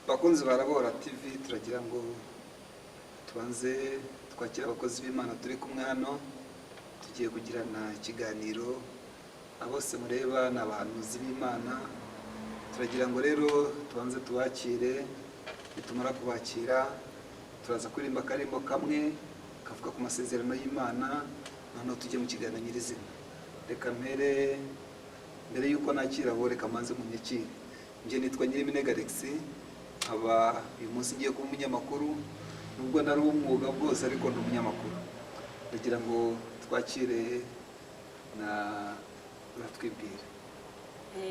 bakunzi barabora TV turagira ngo tubanze twakira abakozi b'Imana turi kumwe hano tugiye kugirana ikiganiro abose mureba n'abahanuzi b'Imana turagira ngo rero tubanze tubakire nitumara kubakira turaza kuririmba akarimbo kamwe kavuga ku masezerano y'Imana noneho tujye mu kiganiro nyirizina reka mbere yuko nakira bo reka manze munyakire nje nitwa Nyirimine Galaxy aba uyu munsi ngiye kuba umunyamakuru nubwo nari umwuga bwose ariko ndi umunyamakuru kugira ngo twakire na uratwibwira.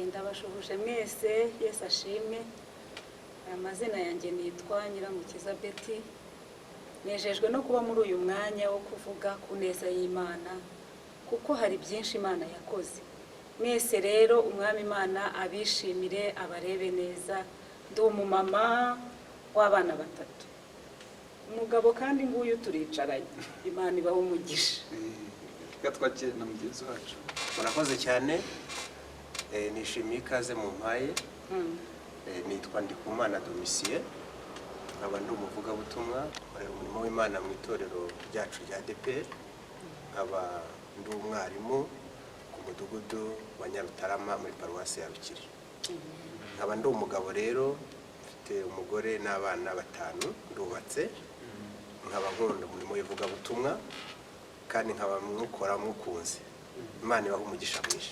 Ndabashuhuje mwese Yesu ashimwe. Amazina yanjye nitwa Nyiramukiza Betty. Nejejwe no kuba muri uyu mwanya wo kuvuga ku neza y'Imana kuko hari byinshi Imana yakoze. Mwese rero umwami Imana abishimire abarebe neza. Ndi umumama w'abana batatu. Umugabo kandi nguyu turicaranye. Imana ibaho umugisha. Twakire na mugenzi wacu. Murakoze cyane. Nishimiye ikaze mu mpaye. Nitwa Ndikumana Domicier. Nkaba ndi umuvugabutumwa nkorera umurimo w'Imana mu itorero ryacu rya ADEPR. Nkaba ndi umwarimu ku mudugudu wa Nyarutarama muri paruwasi ya Rukiri. Nkaba ndi umugabo rero mfite umugore n'abana 5 ndubatse. Nkaba nkunda umurimo w'ivugabutumwa kandi nkaba mwukora mukunze. Imana ibaho umugisha mwinshi.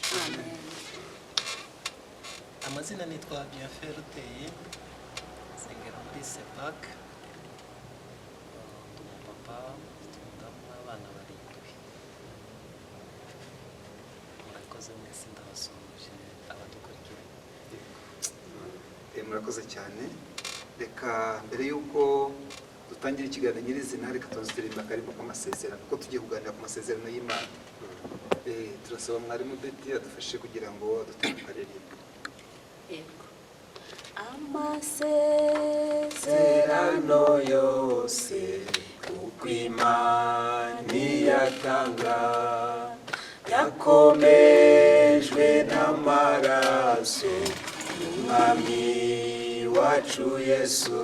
Amazina nitwa Bienfait Ruteye sengera muri Sepak. Papa umudamu n'abana 7. Murakoze mwese ndabasuje abadukurikira. Murakoze cyane. Reka mbere yuko dutangira ikiganiro nyirizina reka tuziririmba akarimbo k'amasezerano kuko tugiye kuganira ku masezerano y'Imana. Turasaba mwarimu Betty adufashe kugira ngo adutangaririmbe. Amasezerano yose uko Imana yatanga yakomejwe n'amaraso y'Umwami wacu Yesu.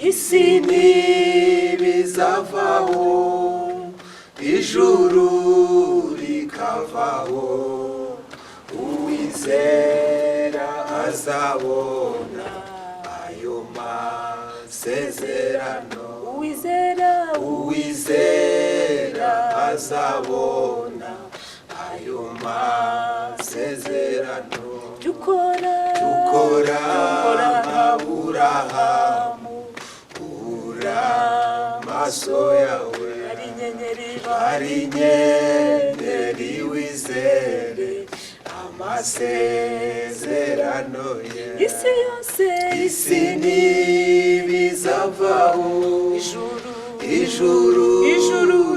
Isi ntibizavaho ijuru rikavaho uwizera azabona ayo masezerano. Uwizera azabona ayo masezerano. Dukora nk'Aburahamu ura maso yawe ari inyenyeri wizere amasezerano ye. Isi ntibizavaho ijuru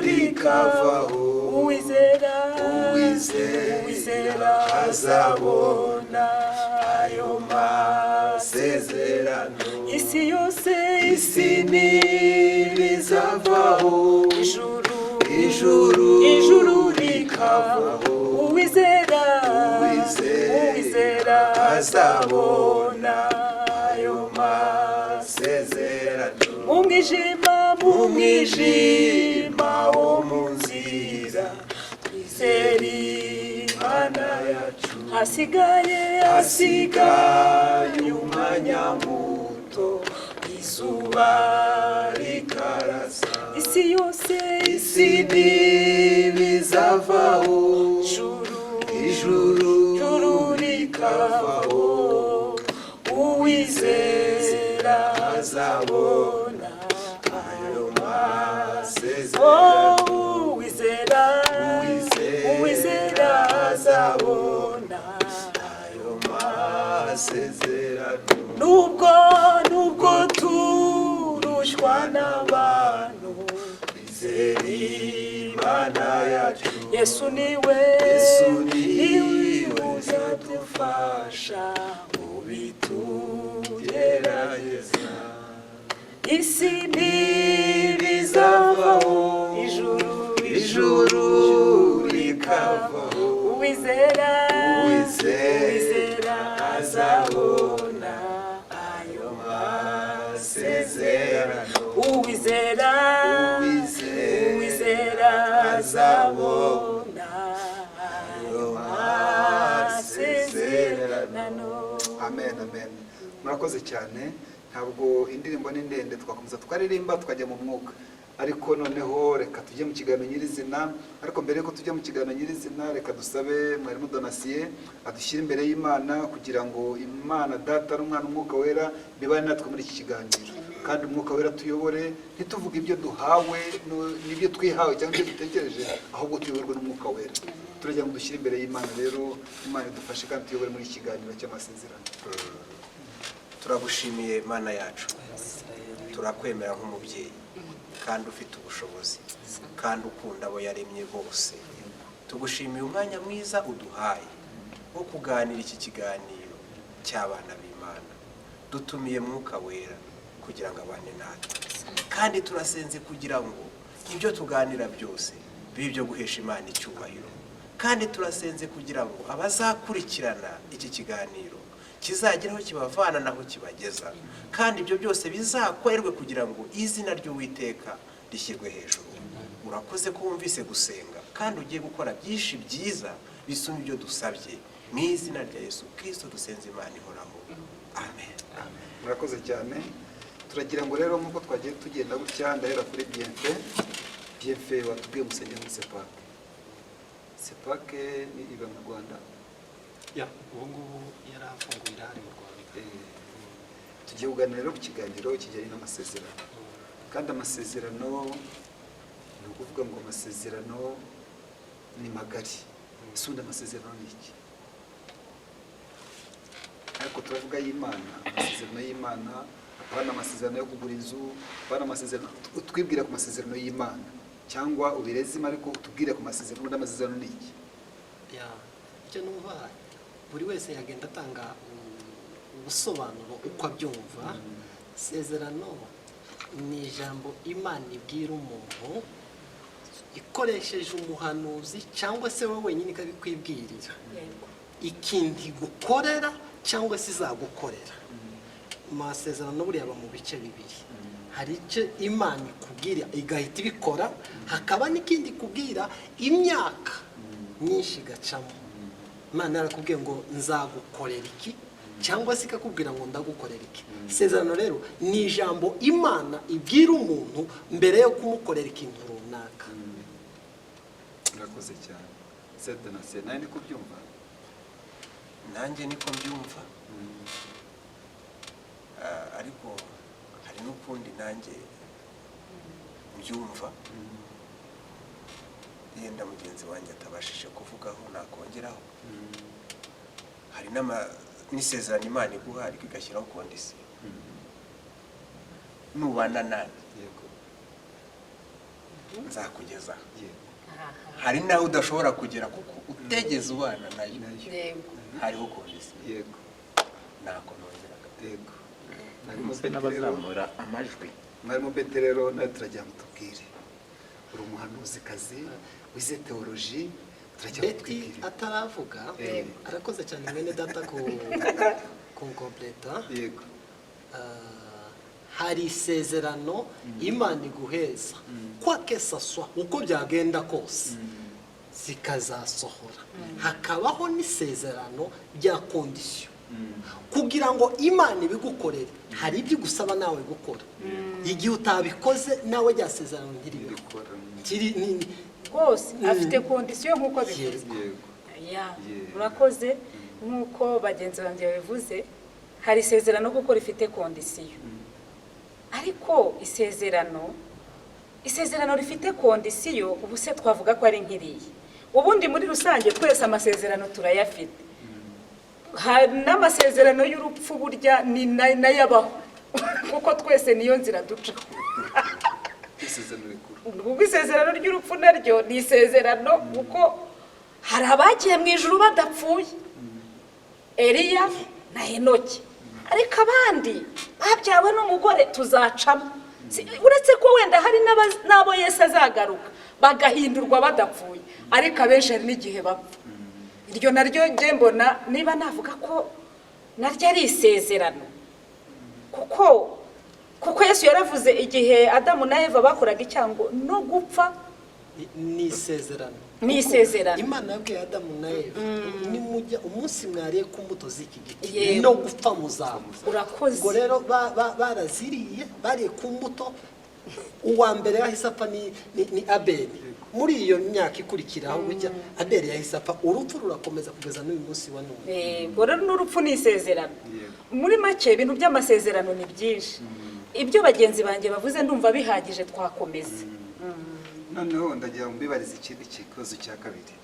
rikavaho uwizera azabona ayo masezerano. Isi ntibizavaho ijuru rikavaho uwizera azabona ayo masezerano. Mu mwijima wo mu nzira twizere Imana yacu. Hasigaye umwanya muto izuba rikarasa. Isi ntibizavaho ijuru rikavaho uwizera azabona ayo masezerano. Uwizera azabona ayo masezerano. Nubwo turushywa n'abantu twizere Imana yacu. Yesu niwe uzadufasha mu bitugerageza. Isi ntibizavaho ijuru rikavaho uwizera azabona ayo murakoze cyane. Ntabwo indirimbo ni ndende, twakomeza twaririmba tukajya mu mwuka, ariko noneho reka tujye mu kiganiro nyirizina. Ariko mbere yuko tujya mu kiganiro nyirizina, reka dusabe mwarimu Donatien adushyire imbere y'Imana kugira ngo Imana Data n'Umwana n'Umwuka Wera bibane natwe muri iki kiganiro, kandi Umwuka Wera tuyobore, ntituvuge ibyo duhawe n'ibyo twihawe cyangwa ibyo dutekereje, ahubwo tuyoborwe n'Umwuka Wera. Turagira ngo dushyire imbere y'Imana rero, Imana idufashe kandi tuyobore muri iki kiganiro cy'amasezerano. Turagushimiye Mana yacu, turakwemera nk'umubyeyi kandi ufite ubushobozi kandi ukunda abo yaremye bose. Tugushimiye umwanya mwiza uduhaye wo kuganira iki kiganiro cy'abana b'Imana. Dutumiye Mwuka Wera kugira ngo abane natwe, kandi turasenze kugira ngo ibyo tuganira byose bibe ibyo guhesha Imana icyubahiro. Kandi turasenze kugira ngo abazakurikirana iki kiganiro kizageraho kibavana naho kibageza, kandi ibyo byose bizakorerwe kugira ngo izina ry'Uwiteka rishyirwe hejuru. Urakoze ko wumvise gusenga kandi ugiye gukora byinshi byiza bisumba ibyo dusabye, mu izina rya Yesu Kristo dusenze, Imana ihoraho, amen. Murakoze cyane. Turagira ngo rero nk'uko twagiye tugenda gutya, ndahera kuri Bienfait watubwiye musengera muri CEPAC. CEPAC ni iba mu Rwanda? Ya, ubu ngubu yari afunguye irahari mu Rwanda. Tugiye kuganira rero ku kiganiro kijyanye n'amasezerano, kandi amasezerano ni ukuvuga ngo amasezerano ni magari. Ese amasezerano ni iki? Ariko turavuga y'Imana, amasezerano y'Imana, apana amasezerano yo kugura inzu, apana amasezerano. Twibwira ku masezerano y'Imana cyangwa ubirezima, ariko tubwire ku masezerano. Amasezerano ni iki? Ya, icyo numva buri wese yagenda atanga ubusobanuro uko abyumva. Isezerano ni ijambo Imana ibwira umuntu ikoresheje umuhanuzi cyangwa se wowe wenyine ikabikwibwirira, ikindi gukorera cyangwa se izagukorera. Amasezerano buriya aba mu bice bibiri. Hari icyo Imana ikubwira igahita ibikora, hakaba n'ikindi ikubwira imyaka myinshi igacamo. Imana yarakubwiye ngo nzagukorera iki, cyangwa se ikakubwira ngo ndagukorera iki. Isezerano rero ni ijambo Imana ibwira umuntu mbere yo kumukorera ikintu runaka. Murakoze cyane. Donatien, nawe niko byumva? Nanjye niko mbyumva, ariko hari n'ukundi nanjye mbyumva yenda mugenzi wanjye atabashije kuvugaho nakongeraho. Hari n'isezerano Imana iguha ariko igashyiraho kondisiyo. Nubana nanjye nzakugezaho. Hari naho udashobora kugera kuko utegeze ubana nayo, hariho kondisiyo. Yego. Nako nongeraga. Yego. N'abazamura amajwi. Mwarimu Bete rero nawe turagira ngo tubwire, uri umuhanuzikazi wize teoloji, turagira ngo Beti twibwire. ataravuga arakoze cyane mwene data ku completa. Yego. Hari isezerano Imana iguheza kwake saswa uko byagenda kose zikazasohora. Hakabaho n'isezerano rya kondisiyo kugira ngo Imana ibigukorere. Hari ibyo gusaba nawe gukora, igihe utabikoze nawe rya sezerano ntiribikora. Rwose afite kondisiyo nk'uko bivuze. Murakoze. Nk'uko bagenzi banjye babivuze, hari isezerano kuko rifite kondisiyo, ariko isezerano rifite kondisiyo ubu se twavuga ko ari nkiriye. Ubundi muri rusange twese amasezerano turayafite. N'amasezerano y'urupfu burya ni nayabaho kuko twese niyo nzira duca. Ubwo isezerano ry'urupfu naryo ni isezerano kuko hari abagiye mu ijuru badapfuye, Eliya na Henoki, ariko abandi babyawe n'umugore tuzacamo. Uretse ko wenda hari n'abo Yesu azagaruka bagahindurwa badapfuye, ariko abenshi hari n'igihe bapfa. Iryo naryo nge mbona niba navuga ko naryo ari isezerano, kuko Yesu yaravuze igihe Adamu na Eva bakoraga icyango no gupfa ni isezerano. Ni isezerano. Imana yabwiye Adamu na Eva, nimujya umunsi mwariye ku mbuto z'iki giti Yego. no gupfa muzapfa. Urakoze. Ubwo rero baraziriye, bariye ku mbuto. Uwa mbere yahise apfa ni Abeli. Muri iyo myaka ikurikiraho gutya Abeli yahise apfa, urupfu rurakomeza kugeza n'uyu munsi wa none. Ubwo rero n'urupfu ni isezerano. Muri make ibintu by'amasezerano ni byinshi. Ibyo bagenzi banjye bavuze ndumva bihagije, twakomeza. noneho ndagira ngo mbibarize ikindi kibazo cya kabiri.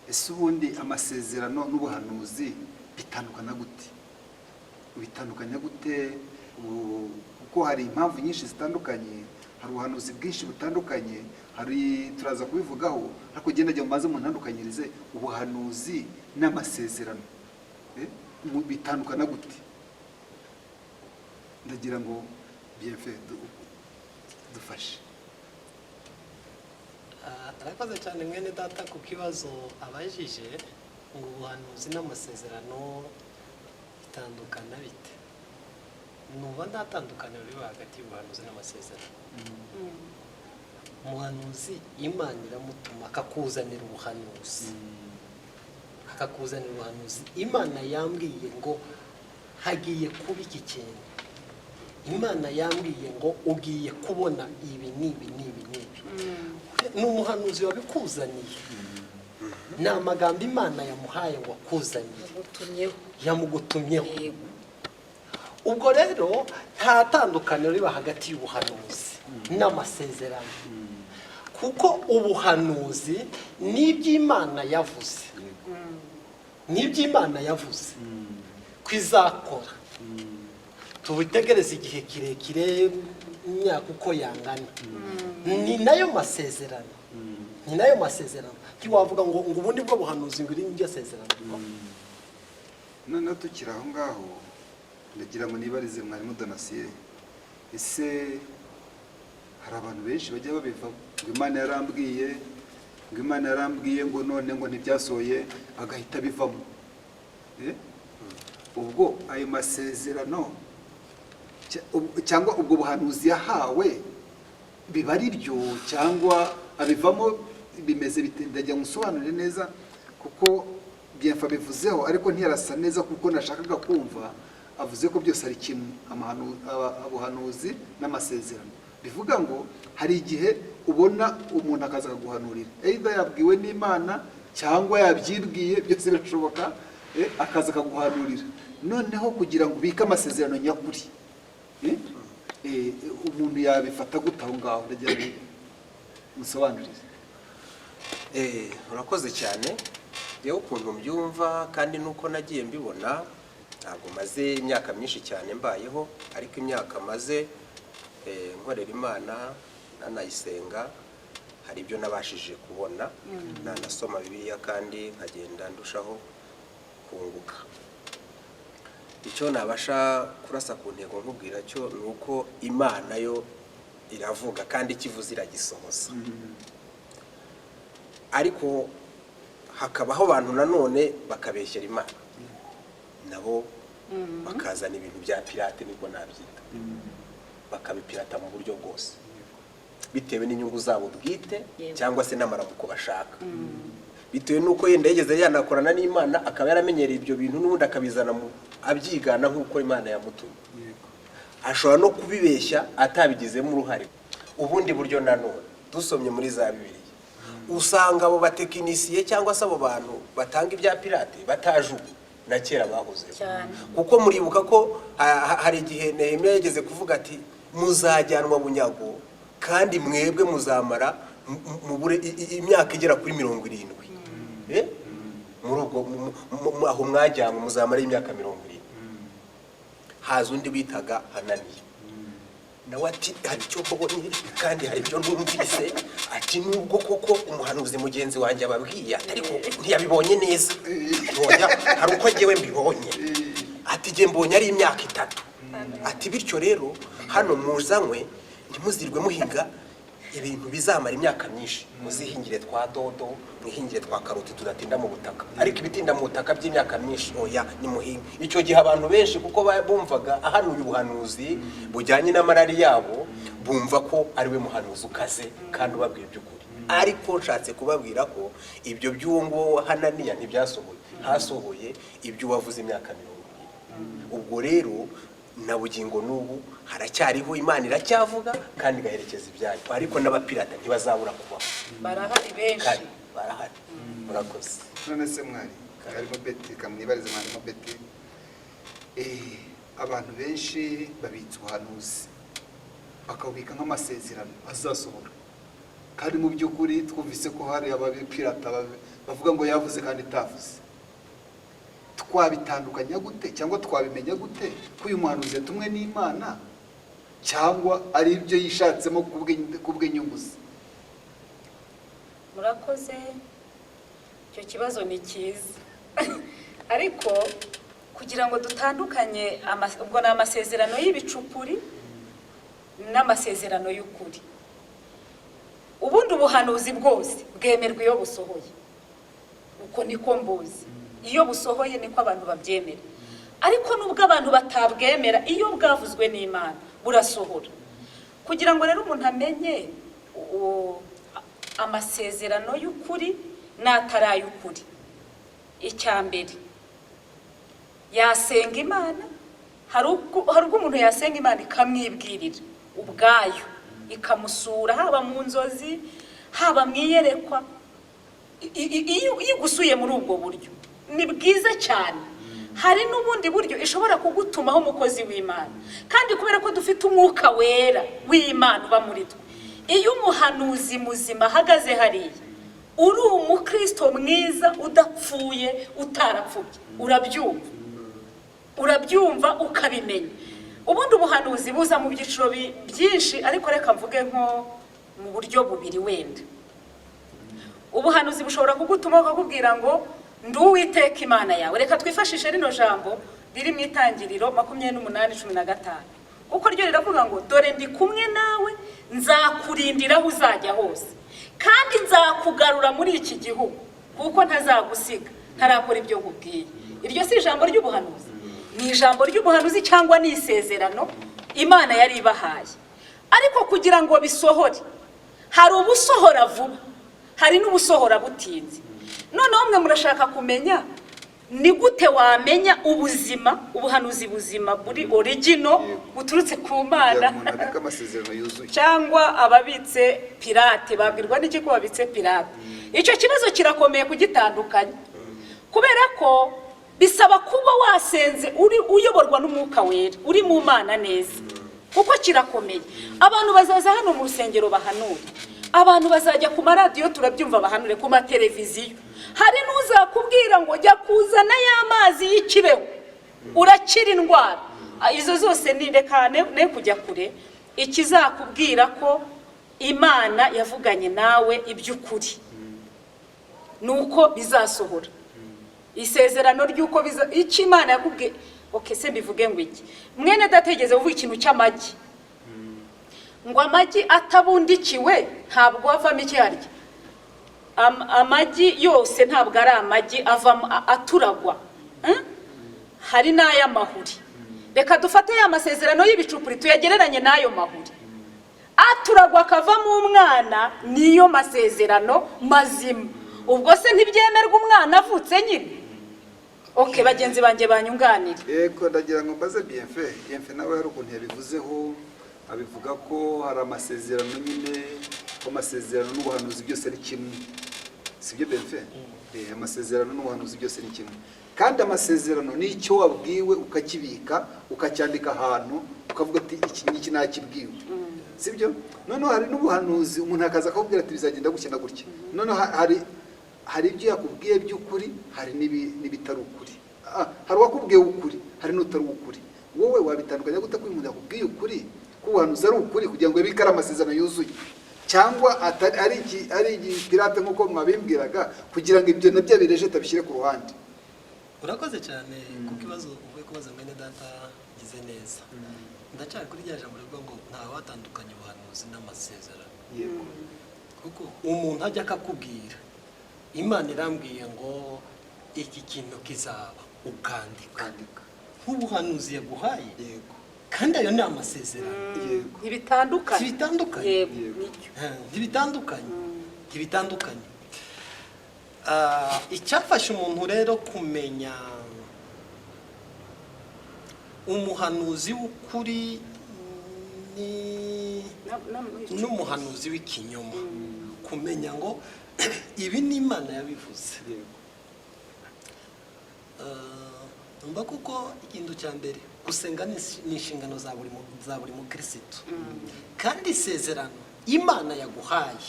Ese ubundi amasezerano n'ubuhanuzi bitandukana gute? Bitandukanya gute? Kuko hari impamvu nyinshi zitandukanye, hari ubuhanuzi bwinshi butandukanye, hari turaza kubivugaho, ariko ugenda jya mumaze muntandukanyirize ubuhanuzi n'amasezerano. Bitandukana gute? Ndagira ngo Bienfait dufashe. Arakoze cyane mwene data ku kibazo abajije ngo ubuhanuzi n'amasezerano bitandukana bite. Nuba ntatandukaniro riri hagati y'ubuhanuzi n'amasezerano. Umuhanuzi Imana iramutuma akakuzanira ubuhanuzi, akakuzanira ubuhanuzi. Imana yambwiye ngo hagiye kuba iki kintu, Imana yambwiye ngo ugiye kubona ibi n'ibi n'ibi n'ibi. Ni umuhanuzi wabikuzaniye, ni amagambo Imana yamuhaye ngo akuzaniye, yamugutumyeho. Ubwo rero nta tandukaniro riba hagati y'ubuhanuzi n'amasezerano, kuko ubuhanuzi ni iby'Imana yavuze, ni iby'Imana yavuze kwizakora. Tubitegereza igihe kirekire, imyaka uko yangana. Ni nayo masezerano, ni nayo masezerano. Ntiwavuga ngo ubundi bwo buhanuzi ngo iri n'iryo sezerano. Noneho tukiri aho ngaho, ndagira ngo nibarize mwarimu Donatien, ese hari abantu benshi bajya babiva ngo Imana yarambwiye ngo none ngo ntibyasohoye, agahita bivamo. Ubwo ayo masezerano cyangwa ubwo buhanuzi yahawe biba ari byo cyangwa abivamo bimeze bite? Ndagira ngo usobanure neza, kuko Bienfait bivuzeho ariko ntiyarasa neza kuko nashakaga kumva. Avuze ko byose ari kimwe, ubuhanuzi n'amasezerano. Bivuga ngo hari igihe ubona umuntu akaza akaguhanurira, either yabwiwe n'Imana cyangwa yabyibwiye, byose birashoboka, akaza akaguhanurira. Noneho kugira ngo ubike amasezerano nyakuri, umuntu yabifata gute aho ngaho? Ndagira ngo musobanurire. Urakoze cyane. Yewe ukuntu mbyumva kandi nuko nagiye mbibona, ntabwo maze imyaka myinshi cyane mbayeho, ariko imyaka maze nkorera Imana nanayisenga, hari ibyo nabashije kubona, nanasoma Bibiliya kandi nkagenda ndushaho kunguka. Icyo nabasha kurasa ku ntego nkubwira cyo ni uko Imana yo iravuga kandi ikivuze iragisohoza. Ariko hakabaho abantu nanone bakabeshyera Imana, nabo bakazana ibintu bya pirate, nibwo nabyita, bakabipirata mu buryo bwose bitewe n'inyungu zabo bwite cyangwa se n'amaramuko bashaka, bitewe n'uko yenda yigeze yanakorana n'Imana akaba yaramenyereye ibyo bintu n'ubundi akabizana abyigana nk'uko Imana yamutumye. Ashobora no kubibeshya atabigizemo uruhare. Ubundi buryo nanone dusomye muri za Bibiliya usanga abo batekinisiye cyangwa se abo bantu batanga ibya pirate bataje na kera bahoze, kuko muribuka ko hari igihe Nehemiya yageze kuvuga ati muzajyanwa bunyago kandi mwebwe muzamara mubure imyaka igera kuri 70. Muri ubwo aho mwajyanwa muzamara imyaka 70. Haza undi bitaga Hananiya, nawe ati hari icyo mbonye kandi hari ibyo numvise, ati nubwo koko umuhanuzi mugenzi wanjye ababwiye ariko ntiyabibonye neza, hari uko ngewe mbibonye, ati nge mbonye ari imyaka 3. Ati bityo rero hano muzanywe ntimuzirwe muhinga ibintu bizamara imyaka myinshi, muzihingire twa dodo, mwihingire twa karoti tudatinda mu butaka, ariko ibitinda mu butaka by'imyaka myinshi oya ni muhinga. Icyo gihe abantu benshi kuko bumvaga ahanuye ubuhanuzi bujyanye n'amarari yabo, bumva ko ari we muhanuzi ukaze kandi ubabwira iby'ukuri. ariko nshatse kubabwira ko ibyo by'uwo nguwo wa Hananiya ntibyasohoye, hasohoye ibyo wavuze imyaka 20. ubwo rero na bugingo n'ubu haracyariho Imana iracyavuga kandi igaherekeza ibyayo, ariko n'abapirata ntibazabura kubaho, barahari benshi, barahari. Murakoze. none se mwari harimo Beti, kamwibarize mwarimo Beti. Abantu benshi babitse ubuhanuzi bakabubika nk'amasezerano azasohora, kandi mu by'ukuri twumvise ko hari abapirata bavuga ngo yavuze kandi itavuze. Twabitandukanya gute cyangwa twabimenya gute ko uyu muhanuzi yatumwe n'Imana cyangwa ari ibyo yishatsemo kubw'inyungu ze? murakoze. Icyo kibazo ni cyiza ariko kugira ngo dutandukanye ubwo ni amasezerano y'ibicupuri n'amasezerano y'ukuri. Ubundi ubuhanuzi bwose bwemerwa iyo busohoye, uko niko mbuzi. Iyo busohoye niko abantu babyemera, ariko nubwo abantu batabwemera, iyo bwavuzwe n'Imana burasohora. Kugira ngo rero umuntu amenye amasezerano y'ukuri n'ataray'ukuri, icya mbere yasenga Imana. Hari ubwo umuntu yasenga Imana ikamwibwirira ubwayo, ikamusura haba mu nzozi haba mu iyerekwa. Iyo igusuye muri ubwo buryo ni bwiza cyane. Hari n'ubundi buryo ishobora kugutumaho umukozi w'Imana, kandi kubera ko dufite umwuka wera w'Imana uba muri twe, iyo umuhanuzi muzima ahagaze hariya, uri umukristo mwiza udapfuye utarapfubye, urabyumva ukabimenya. Ubundi ubuhanuzi buza mu byiciro byinshi, ariko reka mvuge nko mu buryo bubiri wenda. Ubuhanuzi bushobora kugutuma ukakubwira ngo ndi Uwiteka Imana yawe. Reka twifashishe rino jambo riri mu Itangiriro 28:15, kuko ryo riravuga ngo dore ndi kumwe nawe, nzakurindira aho uzajya hose, kandi nzakugarura muri iki gihugu, kuko ntazagusiga ntarakora ibyo nkubwiye. Iryo si ijambo ry'ubuhanuzi, ni ijambo ry'ubuhanuzi cyangwa ni isezerano Imana yari ibahaye. Ariko kugira ngo bisohore, hari ubusohora vuba, hari n'ubusohora butinze. Noneho mwe murashaka kumenya ni gute wamenya ubuhanuzi buzima buri original buturutse ku Mana, cyangwa ababitse pirate. Babwirwa n'iki ko babitse pirate? Icyo kibazo kirakomeye kugitandukanya, kubera ko bisaba kuba wasenze uyoborwa n'umwuka wera, uri mu Mana neza, kuko kirakomeye. Abantu bazaza hano mu rusengero bahanura, abantu bazajya ku maradiyo turabyumva bahanure, ku mateleviziyo. Hari n'uzakubwira ngo jya kuzana y'amazi y'ikibeho urakira indwara. Izo zose ni rekane ne kujya kure. Ikizakubwira ko Imana yavuganye nawe iby'ukuri nuko bizasohora. Isezerano ry'uko icyo Imana yakubwiye. Okay, se mbivuge ngo iki? Mwene dategeze uvuga ikintu cy'amagi, ngo amagi atabundikiwe ntabwo avamo icyarya. Amagi yose ntabwo ari amagi avamo aturagwa. Hari n'ay'amahuri. Reka dufate ya masezerano y'ibicupuri tuyagereranye n'ayo mahuri. Aturagwa akavamo umwana, niyo masezerano mazima. Ubwo se ntibyemerwa umwana avutse nyine? Okay, bagenzi banjye banyunganira. Yego, ndagira ngo mbaze Bienfait nawe hari ukuntu yabivuzeho, abivuga ko hari amasezerano nyine, ko amasezerano n'ubuhanuzi byose ari kimwe. Sibyo Bienfait? Amasezerano n'ubuhanuzi byose ni kimwe. Kandi amasezerano ni icyo wabwiwe ukakibika, ukacyandika ahantu, ukavuga ati iki nakibwiwe. Sibyo? Noneho hari n'ubuhanuzi umuntu akaza akakubwira ati bizagenda gutya na gutya. Noneho hari ibyo yakubwiye by'ukuri, hari n'ibitari ukuri. Hari wakubwiye ukuri, hari n'utari ukuri. Wowe wabitandukanya gute ko umuntu yakubwiye ukuri, ko ubuhanuzi ari ukuri kugira ngo yabike amasezerano yuzuye, cyangwa ari igipirate nk'uko mwabimbwiraga, kugira ngo ibyo nabyo bireje tabishyire ku ruhande? Urakoze cyane ku kibazo uvuye kubaza mwene data gize neza. Ndacyari kuri rya jambo rivuga ngo nta watandukanye ubuhanuzi n'amasezerano. Yego. Kuko umuntu ajya akakubwira, Imana irambwiye ngo iki kintu kizaba, ukandika. Nk'ubuhanuzi yaguhaye. Yego. Kandi ayo ni amasezerano. Yego. Ntibitandukanye. Ntibitandukanye. Yego. Ntibitandukanye. ntibitandukanye. Icyafasha umuntu rero kumenya umuhanuzi w'ukuri n'umuhanuzi w'ikinyoma, kumenya ngo ibi ni Imana yabivuze. Numva kuko ikintu cya mbere gusenga ni inshingano za buri mukirisitu, kandi isezerano Imana yaguhaye,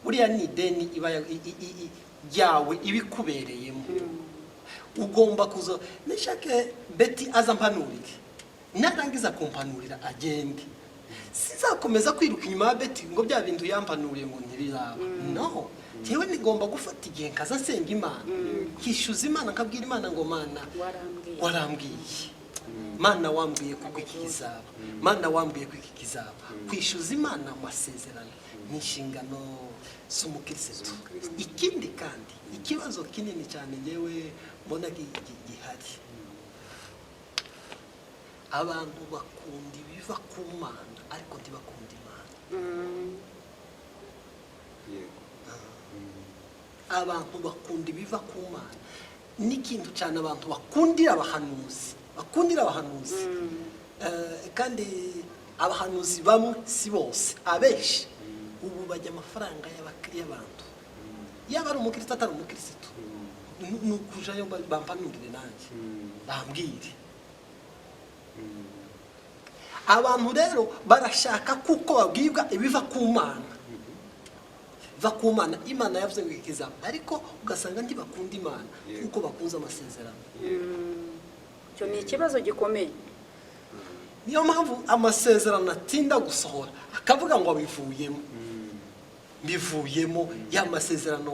buriya ni ideni iba yawe ibikubereyemo. Ugomba kuzo nishake Betty azampanurire, narangiza kumpanurira agende, sizakomeza kwiruka inyuma ya Betty ngo bya bintu yampanuriye ngo ntibiraba. No, jewe nigomba gufata igihe nkaza senga Imana, kishuza Imana, nkabwira Imana ngo Mana warambwiye, Mana wambwiye kuko iki kizaba, Mana wambwiye kuko iki kizaba. Kwishuza Imana amasezerano ni inshingano z'umukirisitu. Ikindi kandi ikibazo kinini cyane yewe mbona gihari, abantu bakunda ibiva ku Mana ariko ntibakunda Imana. Abantu bakunda ibiva ku Mana n'ikintu cyane, abantu bakundira abahanuzi, kandi abahanuzi bamwe si bose, abenshi ubu bajya amafaranga y'abantu, yaba ari umukirisitu atari umukirisitu, nukujayo bampanurire nanjye bambwire. Abantu rero barashaka kuko babwibwa ibiva ku Mana, Imana yavuze ngo ikizaba, ariko ugasanga ntibakunda Imana kuko bakunze amasezerano. Cyo ni ikibazo gikomeye. Niyo mpamvu amasezerano atinda gusohora, akavuga ngo bivuyemo ya masezerano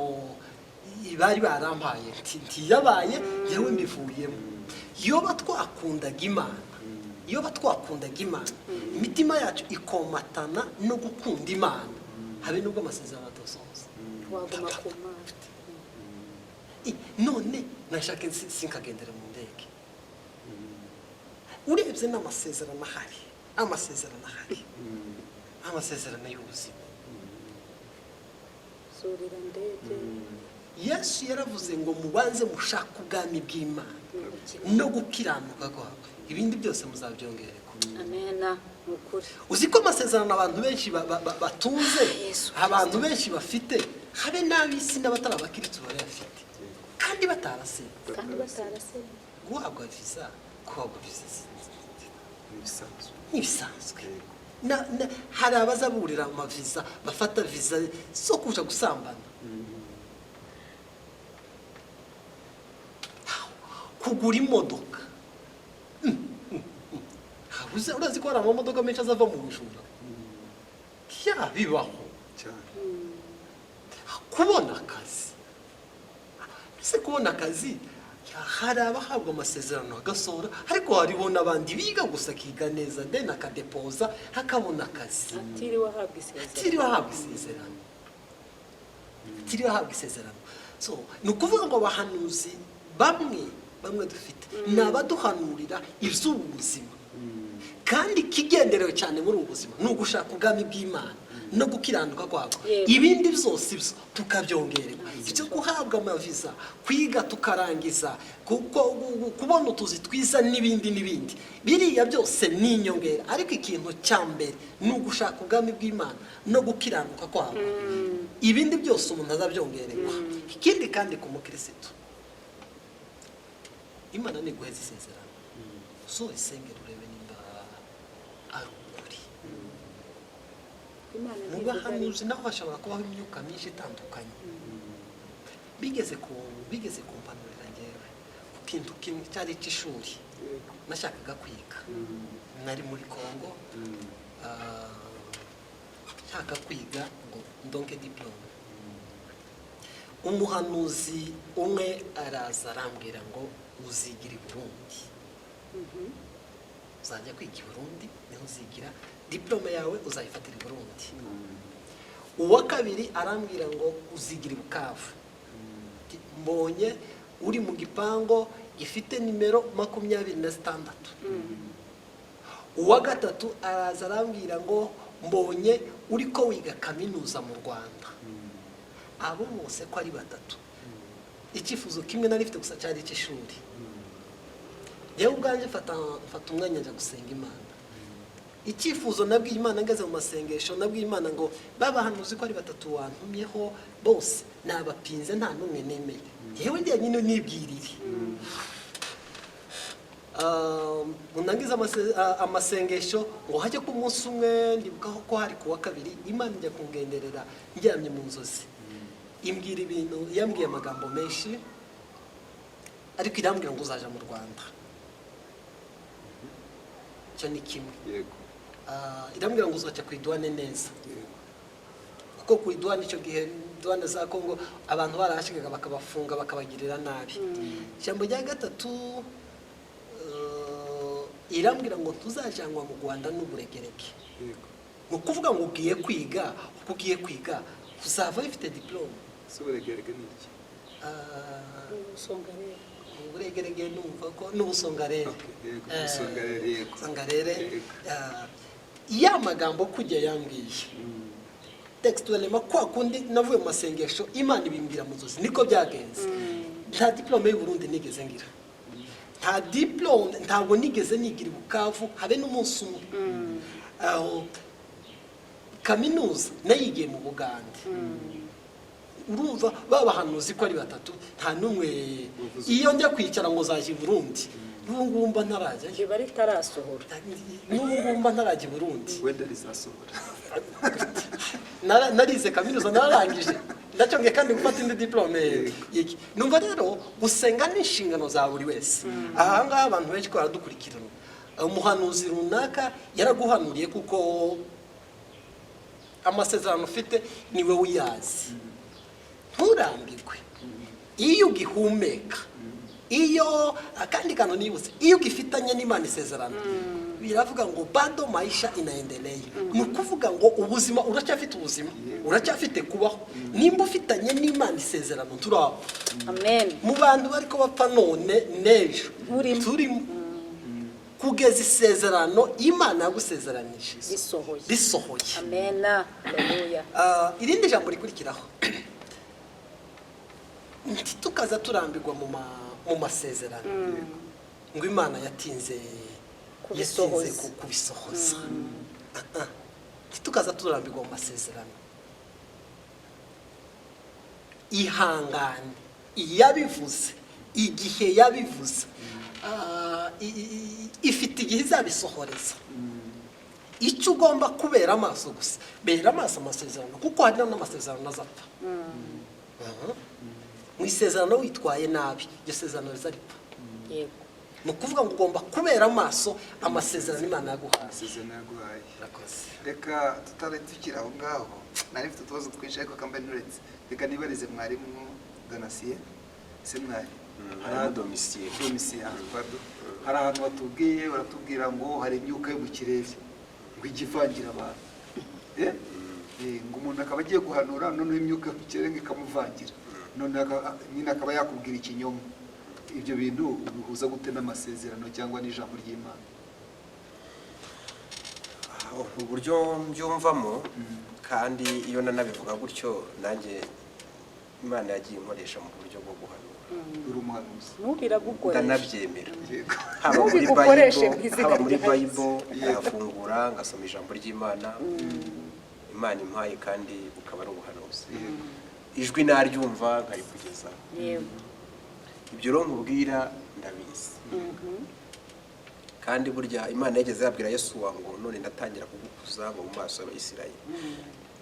bari barampaye ntiyabaye, yewe mbivuyemo. Iyo batwakundaga Imana, imitima yacu ikomatana no gukunda Imana, habe nubwo amasezerano atosoza, Waguma ku Mana. none nashaka sinkagendera mu ndege. Urebye n'amasezerano ahari, amasezerano y'ubuzima. Surira ndege. Yesu yaravuze ngo mubanze mushaka ubwami bw'Imana no gukiranuka kwawe, ibindi byose muzabyongererwa. Amena, ukuri. Uzi ko amasezerano abantu benshi batunze, abantu benshi bafite, habe n'ab'isi n'abatari abakirisitu barayafite, kandi batarasenga. Guhabwa visa n'ibisanzwe. Hari abazaburira amaviza, bafata viza zo kuja gusambana, kugura imodoka. Urazi ko hari amamodoka menshi azava mu bujura, bibaho. Kubona akazi, hari abahabwa amasezerano agasohora, ariko hariho n'abandi biga gusa akiga neza then akadepoza hakabona akazi atiriwe ahabwa isezerano. So ni ukuvuga ngo abahanuzi bamwe dufite ni abaduhanurira iby'ubuzima, kandi ikigenderewe cyane muri ubu buzima ni ugushaka ubwami bw'Imana no gukiranuka kwabo. Ibindi byose byo tukabyongererwa, icyo guhabwa amaviza, kwiga tukarangiza, kubona utuzi twiza n'ibindi biriya byose ni inyongera, ariko ikintu cya mbere ni ugushaka ubwami bw'Imana no gukiranuka kwabo. Ibindi byose umuntu azabyongererwa. Ikindi kandi ku mukirisitu, Imana ni guheza isezerano, so isengero urebe nimba ari ukuri. Mu bahanuzi naho hashobora kubaho imyuka myinshi itandukanye. Bigeze kumpanurira njyewe ku kintu kimwe cyari cy'ishuri nashakaga kwiga. Nari muri Kongo, nshaka kwiga ngo ndonke diplome. Umuhanuzi umwe araza arambwira ngo uzigira i Burundi, uzajya kwiga i Burundi, niho uzigira diplome yawe uzayifatira i Burundi. Uwa kabiri arambwira ngo uzigira i Bukavu, mbonye uri mu gipango gifite nimero 26. Uwa gatatu araza arambwira ngo mbonye uri ko wiga kaminuza mu Rwanda abo bose ko ari batatu icyifuzo kimwe nari mfite gusa cyari icy'ishuri yewe ubwanjye mfata umwanya njya gusenga Imana icyifuzo nabwiye Imana ngeze mu masengesho nabwiye Imana ngo babahanuzi ko ari batatu wantumyeho bose nabapinze nta n'umwe nemeye yewe ndiye nyine nibwirire unangiza amasengesho ngo hajye ku munsi umwe ndibuka ko hari kuwa kabiri Imana ijya kungenderera njyamye mu nzozi imbwira ibintu yambwiye amagambo menshi ariko irambwira ngo uzaja mu Rwanda cyo ni kimwe yego irambwira ngo uzaca ku idwane neza kuko ku idwane icyo gihe idwane za Kongo abantu barahashigaga bakabafunga bakabagirira nabi ijambo rya gatatu irambwira ngo tuzajyanwa mu Rwanda n'uburegereke ni ukuvuga ngo ugiye kwiga uko ugiye kwiga uzava ufite diplome uburegereke ni iki uburegereke numva ko n'ubusongarere songarere ya magambo kujya yambwiye textuellement kwa kundi navuye mu masengesho Imana ibimbwira mu nzozi niko byagenze nta diplome y'u Burundi nigeze ngira nta diplome ntabwo nigeze nigira Bukavu habe n'umunsi umwe aho kaminuza nayigiye mu Bugande urumva babahanuzi ko ari batatu nta numwe iyo njya kwicara ngo zaje i Burundi n'ubungumba ntarajya biba ritarasohora n'ubungumba ntarajya i Burundi wenda rizasohora narize kaminuza nararangije ndacyongeye kandi gufata indi diplome yiki numva rero gusenga n'inshingano za buri wese aha ngaha abantu benshi ko baradukurikirana umuhanuzi runaka yaraguhanuriye kuko amasezerano ufite niwe uyazi nturambirwe iyo ugihumeka iyo akandi kantu nibutse iyo ugifitanye n'Imana isezerano biravuga ngo bado maisha inaendelea ni ukuvuga ngo ubuzima uracyafite ubuzima uracyafite kubaho nimba ufitanye n'Imana isezerano turaba amen mu bantu bariko bapfa none nejo turimo kugeza isezerano Imana yagusezeranije risohoye amen haleluya irindi jambo rikurikiraho tukaza turambirwa mu masezerano ngo Imana yatinze kubisohoza tukaza turambirwa mu masezerano ihangane yabivuze igihe yabivuze ifite igihe izabisohoreza icyo ugomba kubera amaso gusa bera amaso amasezerano kuko hari n'amasezerano azapfa mu isezerano witwaye nabi iryo sezerano rizaripfa yego ni ukuvuga ngo ugomba kubera amaso amasezerano Imana yaguhaye reka tukiri aho ngaho nari mfite utubazo twinshi ariko kambaye nturetse reka nibarize mwarimu Donatien se mwari Domisiye hari ahantu baratubwira ngo hari imyuka yo mu kirere ngo igivangira abantu ngo umuntu akaba agiye guhanura noneho imyuka yo mu kirere ikamuvangira none nyine akaba yakubwira ikinyoma ibyo bintu bihuza gute n'amasezerano cyangwa n'ijambo ry'Imana uburyo mbyumvamo kandi iyo nanabivuga gutyo nanjye Imana yagiye inkoresha mu buryo bwo guhanura uri umuhanuzi ndanabyemera haba muri Bible ndafungura ngasoma ijambo ry'Imana Imana impaye kandi bukaba ari ubuhanuzi ijwi naryumva nkarikugeza ibyo rero nkubwira ndabizi kandi burya Imana yageze yabwira Yesu ngo none ndatangira kugukuza ngo mu maso y'Abisirayeli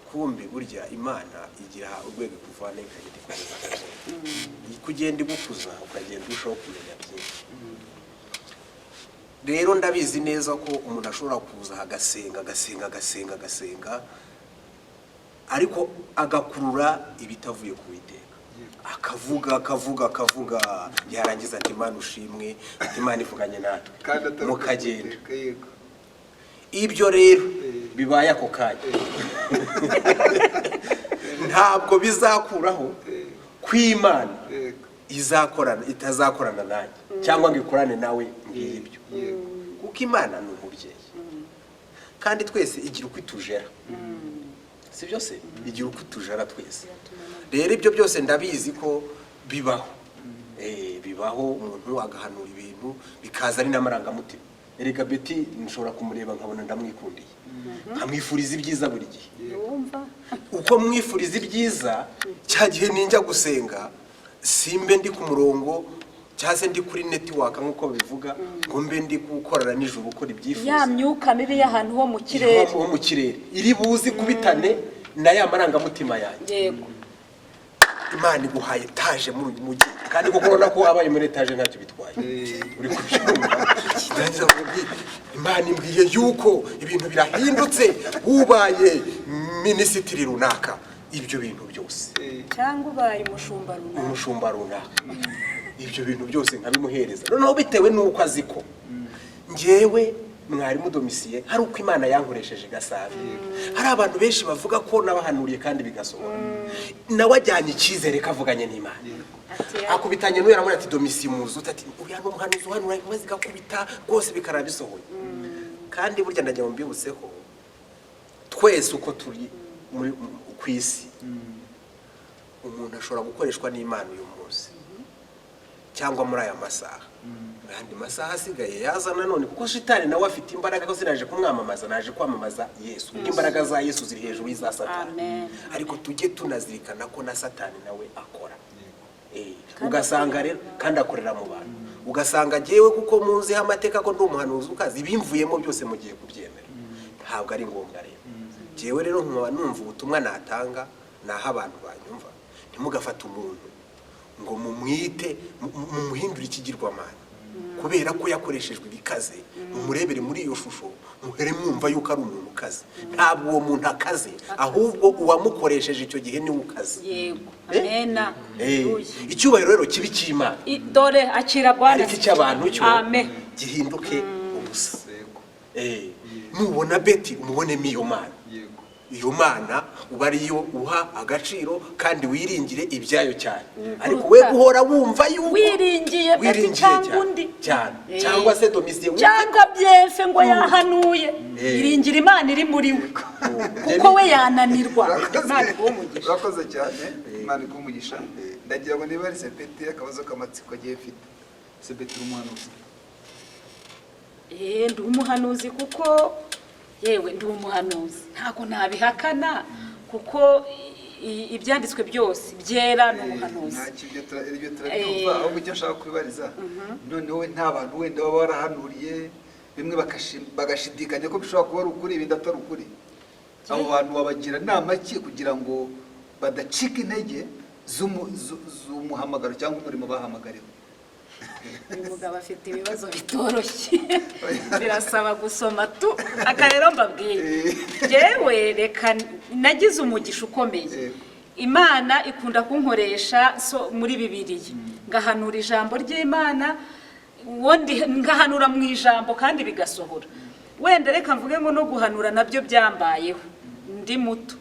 kumbi burya Imana igira urwego kuvana ikagenda kugenda igukuza ukagenda urushaho kumenya byinshi rero ndabizi neza ko umuntu ashobora kuza agasenga ariko agakurura ibitavuye ku Uwiteka akavuga yarangiza ati Imana ushimwe ati Imana ivuganye natwe mukagenda ibyo rero bibaye ako kanya ntabwo bizakuraho kw'Imana itazakorana nanjye cyangwa ngo ikorane nawe ngibyo kuko Imana ni umubyeyi kandi twese igira uko itujera, si byose igira uko itujera twese. Rero ibyo byose ndabizi ko bibaho, bibaho umuntu agahanura ibintu bikaza ari n'amarangamutima. Erega Betty nshobora kumureba nkabona ndamwikundiye, nkamwifuriza ibyiza buri gihe. Uko mwifuriza ibyiza, cya gihe ninjya gusenga simbe ndi ku murongo cyase ndi kuri network nk'uko bivuga ngo mbe ndi gukorana nijoro uko ibyifuza, ya myuka mibi y'ahantu ho mu kirere iri buzi kubitane na ya marangamutima yanjye. Yego, Imana iguhaye etaje muri uyu mujyi, kandi kuko urabona ko wabaye muri etaje ntacyo bitwaye, uri kubyumva. Imana imbwiye yuko ibintu birahindutse, ubaye minisitiri runaka, ibyo bintu byose, cyangwa ubaye umushumba runaka, ibyo bintu byose nkabimuhereza. Noneho bitewe n'uko azi ko njyewe mwarimu Domisiye hari uko Imana yankoresheje Gasave. Hari abantu benshi bavuga ko nabahanuriye kandi bigasohora, nawe ajyanye icyizere kavuganye n'Imana, akubitanye n'uyu aramubwira ati Domisiye muzi ati uriya ni umuhanuzi uhanura inkuba zigakubita rwose bikara bisohoye. Kandi burya ndagira ngo mbibutseho twese uko turi ku isi, umuntu ashobora gukoreshwa n'Imana uyu munsi cyangwa muri aya masaha, andi masaha asigaye yaza nanone, kuko shitani nawe afite imbaraga ko sinaje kumwamamaza, naje kwamamaza Yesu. Imbaraga za Yesu ziri hejuru y'iza Satani. Ariko tujye tunazirikana ko na Satani nawe akora, ugasanga rero kandi akorera mu bantu, ugasanga jewe kuko muziho amateka ko ndi umuhanuzi ukazi ibimvuyemo byose mugiye kubyemera. Ntabwo ari ngombwa rero. Jewe rero nkaba numva ubutumwa natanga naho abantu banyumva, ntimugafata umuntu ngo mumwite mumuhindura ikigirwamana kubera ko yakoreshejwe ibikaze, mumurebere muri iyo shusho muhere mwumva yuko ari umuntu ukaze. Ntabwo uwo muntu akaze, ahubwo uwamukoresheje icyo gihe ni ukaze. Yego, amena. Icyubahiro rero kibi cy'Imana, dore akira Bwana, ariko icy'abantu cyo gihinduke ubusa. Nubona Betty umubonemo iyo Mana, iyo Mana uba ariyo uha agaciro kandi wiringire ibyayo cyane. Ariko we guhora wumva yuko wiringiye Betty cyangwa undi cyane, cyangwa se Domisiye cyangwa byefe ngo yahanuye, iringira Imana iri muri we kuko we yananirwa. Imana igumugisha. Urakoze cyane, Imana igumugisha. Ndagira ngo niba ari Betty akabazo kamatsiko agiye mfite. Betty umuhanuzi. Ndi umuhanuzi kuko yewe ndi umuhanuzi, ntabwo nabihakana kuko ibyanditswe byose byera ni umuhanuzi. Ibyo turabyumva, ahubwo icyo nshaka kwibariza noneho nta bantu wenda baba barahanuriye bimwe bagashidikanya ko bishobora kuba ari ukuri ibindi atari ukuri, abo bantu babagira inama ki kugira ngo badacika intege z'umuhamagaro cyangwa umurimo bahamagariwe? Uyu mugabo afite ibibazo bitoroshye, birasaba gusoma tu akarero mbabwiye. Yewe reka nagize umugisha ukomeye, Imana ikunda kunkoresha muri Bibiliya ngahanura ijambo ry'Imana, ngahanura mu ijambo kandi bigasohora. Wenda reka mvuge ngo no guhanura nabyo byambayeho, ndi muto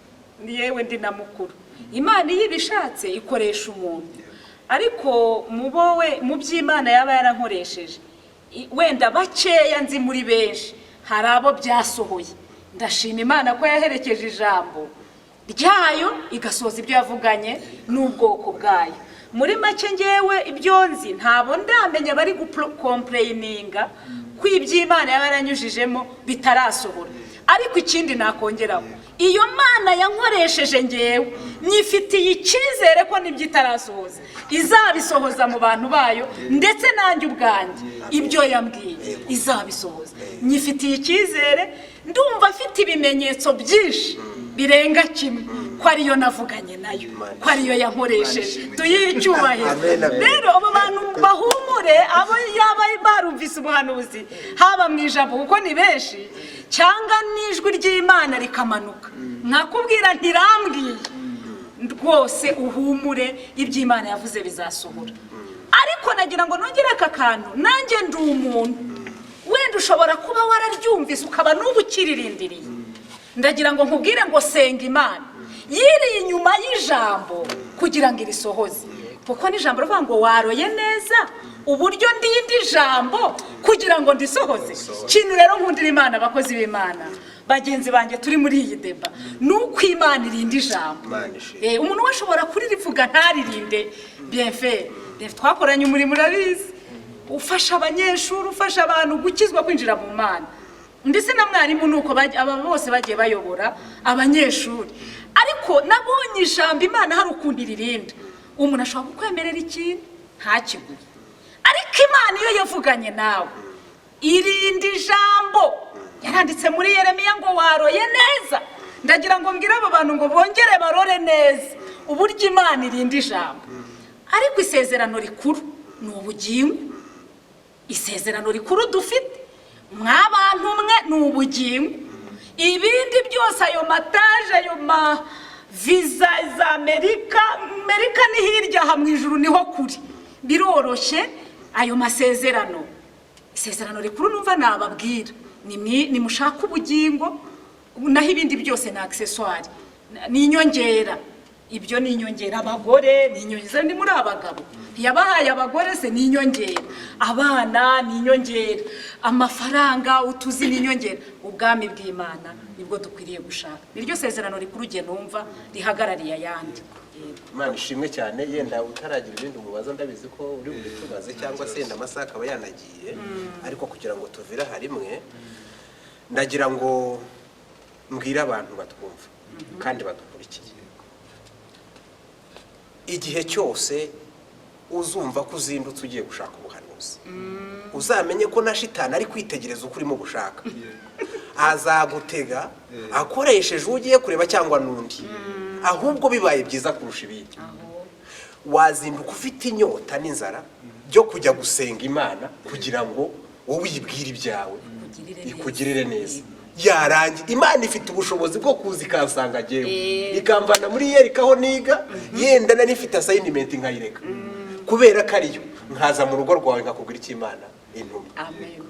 yewe ndi na mukuru. Imana iyo ibishatse ikoresha umuntu, ariko mu by'Imana yaba yarankoresheje wenda bakeya nzi muri benshi, hari abo byasohoye. Ndashima Imana ko yaherekeje ijambo ryayo igasoza ibyo yavuganye n'ubwoko bwayo. Muri make ngewe ibyo nzi ntabo ndamenya bari gukomplayininga ko iby'Imana yaba yaranyujijemo bitarasohora. Ariko ikindi nakongeraho, iyo Mana yankoresheje ngewe nyifitiye icyizere ko nibyo itarasohoza izabisohoza mu bantu bayo, ndetse nanjye ubwanjye ibyo yambwiye izabisohoza. Nyifitiye icyizere, ndumva afite ibimenyetso byinshi birenga kimwe ko ariyo navuganye nayo, ko ariyo yankoresheje. Tuyicyubahiro rero abo bantu bahumure, abo yaba barumvise ubuhanuzi haba mu ijambo kuko ni benshi, cyangwa n'ijwi ry'Imana rikamanuka nkakubwira ntirambwiye, rwose uhumure iby'Imana yavuze bizasohora. Ariko nagira ngo nongere aka kantu, nanjye ndi umuntu, wenda ushobora kuba wararyumvise ukaba n'ubu ukiririndiriye. Ndagira ngo nkubwire ngo senga Imana yiri inyuma y'ijambo kugira ngo irisohoze, kuko n'ijambo rivuga ngo waroye neza uburyo ndindi jambo kugira ngo ndisohoze. Kintu rero nkundira Imana, abakozi b'Imana bagenzi banjye turi muri iyi deba nuko Imana irinda ijambo. Imana ishimwe. Umuntu washobora kuririvuga ntaririnde bien fait. Twakoranye umurimo urabizi, ufasha abanyeshuri, ufasha abantu gukizwa kwinjira mu Mana, ndetse na mwarimu nuko aba bose bagiye bayobora abanyeshuri. Ariko nabonye ijambo Imana hari ukuntu iririnda. Umuntu ashobora kukwemerera ikintu ntakiguye, ariko Imana iyo yavuganye nawe irinda ijambo. Yaranditse muri Yeremiya ngo waroye neza. Ndagira ngo mbwire abo bantu ngo bongere barore neza uburyo Imana irinda ijambo. Ariko isezerano rikuru ni ubugingo. Isezerano rikuru dufite mw'abantu mwe ni ubugingo. Ibindi byose ayo mataje, ayo ma visa za Amerika ni hirya ha mu ijuru niho kuri, biroroshye ayo masezerano. Isezerano rikuru numva nababwira ni mushaka ubugingo, naho ibindi byose na accessoire, ni inyongera. Ibyo ni inyongera. Abagore ni inyongera, ni muri abagabo yabahaye abagore se ni inyongera, abana ni inyongera, amafaranga utuzi ni inyongera. Ubwami bw'Imana nibwo dukwiriye gushaka. Niryo sezerano rikuru je numva rihagarariye ayandi. Imana ishimwe cyane. Yenda utaragira ibindi umubaza, ndabizi ko uri bubitubaze cyangwa se yenda amasaha akaba yanagiye, ariko kugira ngo tuvire harimwe ndagira ngo mbwire abantu batwumva kandi badukurikiye. Igihe cyose uzumva ko uzindutse ugiye gushaka ubuhanuzi, uzamenye ko na shitani ari kwitegereza uko urimo gushaka. Azagutega akoresheje ugiye kureba cyangwa n'undi, ahubwo bibaye byiza kurusha ibindi wazinduka ufite inyota n'inzara byo kujya gusenga Imana kugira ngo wowe uyibwire ibyawe ikugirire neza. Yarangiye Imana ifite ubushobozi bwo kuza ikansanga jewe ikamvana muri Yeriko aho niga, yenda nari ifite assignment nkayireka kubera ko ariyo, nkaza mu rugo rwawe nkakubwira iki Imana intumwa. Amen.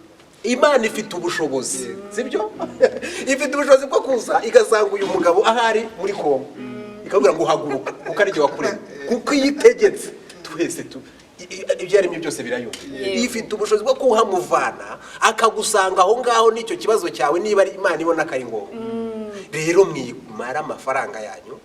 Imana ifite ubushobozi, sibyo? Ifite ubushobozi bwo kuza igasanga uyu mugabo ahari muri Kongo, ikabwira ngo haguruka kuko ari cyo wakurema, kuko yitegetse twese ibyo arimo byose birayumva. Ifite ubushobozi bwo kuhamuvana akagusanga aho ngaho n'icyo kibazo cyawe niba ari Imana ibona ko ari ngombwa. Rero mwimara amafaranga yanyu,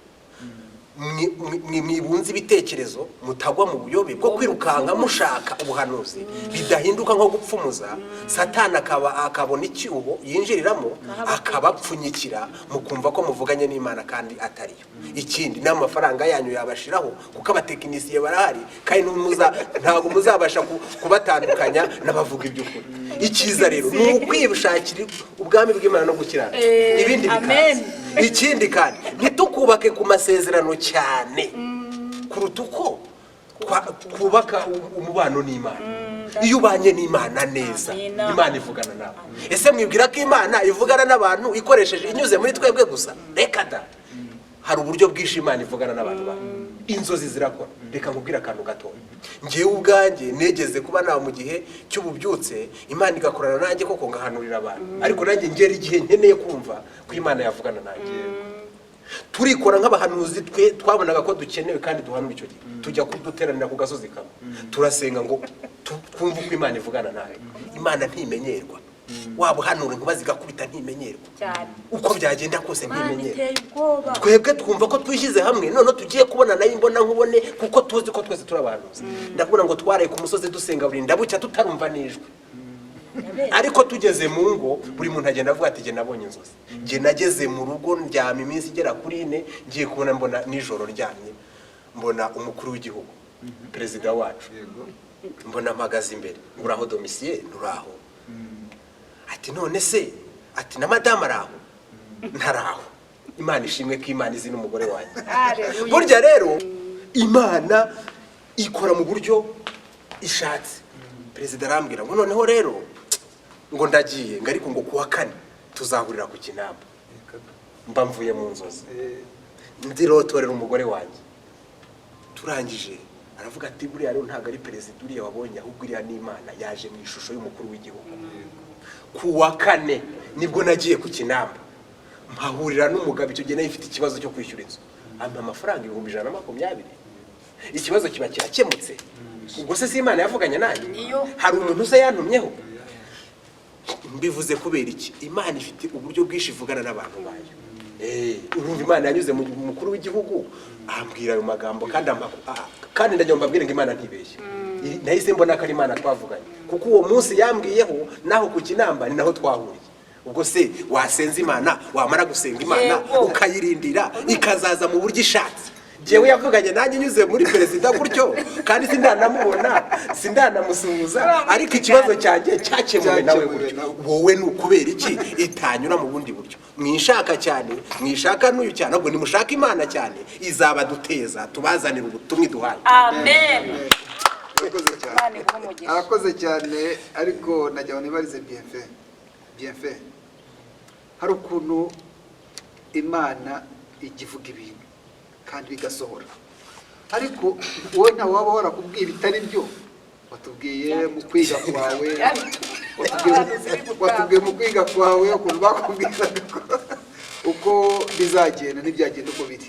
mwibunze ibitekerezo, mutagwa mu buyobe bwo kwirukanka mushaka ubuhanuzi bidahinduka nko gupfumuza. Satani akabona icyuho yinjiriramo akabapfunyikira, mukumva ko muvuganye n'Imana kandi atariyo. Ikindi n'amafaranga yanyu yabashiraho kuko abatekinisiye barahari, kandi ntabwo muzabasha kubatandukanya n'abavuga iby'ukuri. Icyiza rero ni ukwibashakira ubwami bw'Imana no gukirana, ibindi bikaza. Ikindi kandi ntitukubake ku masezerano cyane kuruta uko twubaka umubano n'Imana. Iyo ubanye n'Imana neza, Imana ivugana nawe. Ese mwibwira ko Imana ivugana n'abantu ikoresheje inyuze muri twebwe gusa? Reka da, hari uburyo bwinshi Imana ivugana n'abantu bayo. Inzozi zirakora. Reka nkubwira akantu gatoya. Ngewe ubwanjye negeze kuba nawe mu gihe cy'ububyutse, Imana igakorana nanjye koko ngahanurira abantu, ariko nanjye ngera igihe nkeneye kumva ko Imana yavugana nanjye. Turikora nk'abahanuzi twabonaga ko dukenewe kandi duhanura icyo gihe, tujya kuduteranira ku gasozi kamwe, turasenga ngo twumve uko Imana ivugana nawe. Imana ntimenyerwa. Waba uhanura inkuba zigakubita ntimenyerwa, uko byagenda kose ntimenyerwa. Twebwe twumva ko twishyize hamwe, none tugiye kubona nayo imbona nkubone, kuko tuzi ko twese turabahanuzi. Ndakubona ngo twaraye ku musozi dusenga buri ndabucya tutarumva nijwe, ariko tugeze mu ngo buri muntu agenda avuga ati jye nabonye inzozi. Jye nageze mu rugo ndyama iminsi igera kuri 4, ngiye kubona mbona nijoro ryamye, mbona umukuru w'igihugu perezida wacu, mbona mpagaze imbere, nguraho domicier nuraho. Ati none se, ati na madame araho? Ntaraho. Imana ishimwe ko Imana izi n'umugore wanjye. Burya rero Imana ikora mu buryo ishatse. Perezida arambwira ngo noneho rero ngo ndagiye, ngo ariko ngo kuwa 4 tuzahurira ku Kinamba. Mba mvuye mu nzozi, ndirotorera umugore wanjye. Turangije aravuga ati buriya rero ntabwo ari perezida uriya wabonye, ahubwo iriya ni Imana yaje mu ishusho y'umukuru w'igihugu. Kuwa 4 nibwo nagiye ku Kinamba, mpahurira n'umugabo icyo gihe nayo ifite ikibazo cyo kwishyura inzu, ampa amafaranga 120. Ikibazo kiba kirakemutse. Ubwo se si Imana yavuganye nanjye? Hari umuntu uza yantumyeho? mbivuze kubera iki? Imana ifite uburyo bwinshi ivugana n'abantu bayo. Urumva Imana yanyuze mu mukuru w'igihugu ambwira ayo magambo kandi ndajya mbabwira ngo Imana ntibeshye. Nahise mbona ko ari Imana twavuganye, kuko uwo munsi yambwiyeho naho ku Kinamba ni naho twahuriye. Ubwo se wasenza Imana, wamara gusenga Imana ukayirindira ikazaza mu buryo ishatse. Jewe yavuganye nanjye nyuze muri perezida gutyo kandi sindanamubona sindanamusuhuza, ariko ikibazo cyanjye cyakemuwe nawe gutyo. Wowe ni ukubera iki itanyura mu bundi buryo? Mwishaka cyane, mwishaka n'uyu cyane, ahubwo nimushaka Imana cyane, izaba duteza tubazanira ubutumwa iduhaye. Amen. Arakoze cyane, ariko najya nibarize Bienfait. Hari ukuntu Imana igivuga ibintu kandi bigasohora, ariko wowe nta waba warakubwiye bitari byo. Watubwiye mu kwiga kwawe, watubwiye mu kwiga kwawe ukuntu bakubwiraga uko bizagenda ntibyagenda uko biri.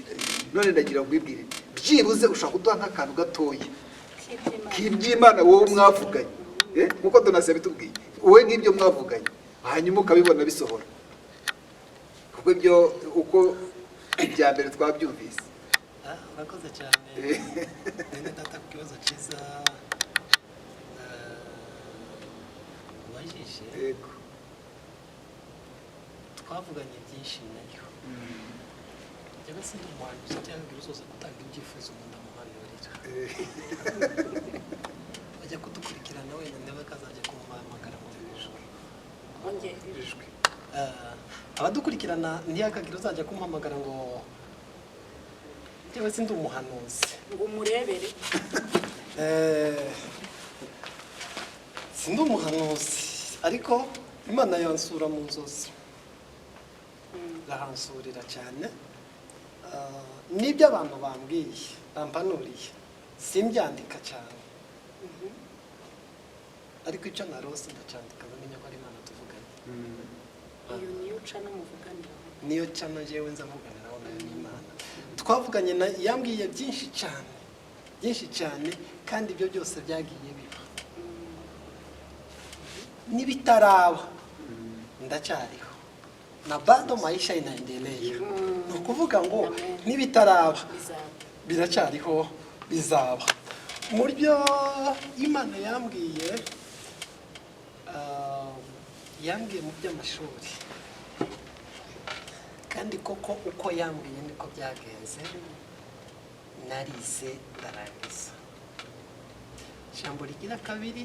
None ndagira ngo ubibwire byibuze ushaka kuduha nk'akantu gatoya k'iby'Imana wowe mwavuganye, nkuko Donatien bitubwiye, wowe nk'ibyo mwavuganye hanyuma ukabibona bisohora, kuko ibyo uko ibya mbere twabyumvise. Urakoze cyane nene data ku kibazo cyiza wajishe. Yego, twavuganye byinshi nayo. Jyaga sindi umuhanuzi cyangwa urusoza gutanga ibyifuzo umuntu amuhanurira. Bajya kudukurikirana wenda niba kazajya kumuhamagara mu ijoro. Ongerijwe. Abadukurikirana ntiyakagira uzajya kumuhamagara ngo jyewe sindi umuhanuzi ngo umurebere. Sindi umuhanuzi, ariko Imana yansura mu nzozi, irahansurira cyane. N'ibyo abantu bambwiye bampanuriye simbyandika cyane, ariko icyo narose ndacyandika bamenya ko ari Imana tuvuganye. Iyo niyo uca n'umuvuganira. Niyo cyane njyewe nzavuganiraho nayo n'Imana. Twavuganye yambwiye byinshi cyane, kandi ibyo byose byagiye biba. Nibitaraba ndacyariho na bado maisha inaendelea. Ni ukuvuga ngo nibitaraba biracyariho, bizaba. Mu byo Imana yambwiye mu by'amashuri, kandi koko uko yambwiye niko byagenze. Narize ndarangiza. Ijambo rigira kabiri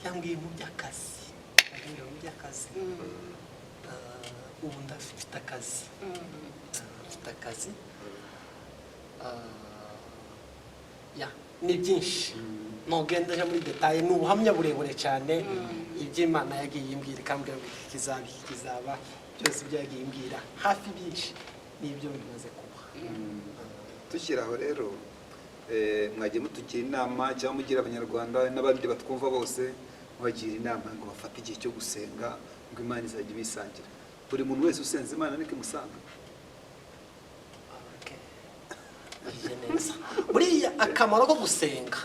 yambwiye mu by'akazi. Ubu ndafite akazi. Ni byinshi ntugenda aje muri detaye, ni ubuhamya burebure cyane iby'Imana yagiye imbwira, ikambwira ngo kizaba byose byagiye imbwira hafi byinshi n'ibyo bimaze kuba. Tukiraho rero mwagiye mutugira inama cyangwa mugira abanyarwanda n'abandi batwumva bose mubagira inama ngo bafate igihe cyo gusenga ngo Imana izajya ibisangira. Buri muntu wese usenze Imana niko imusanga. Buriya akamaro ko gusenga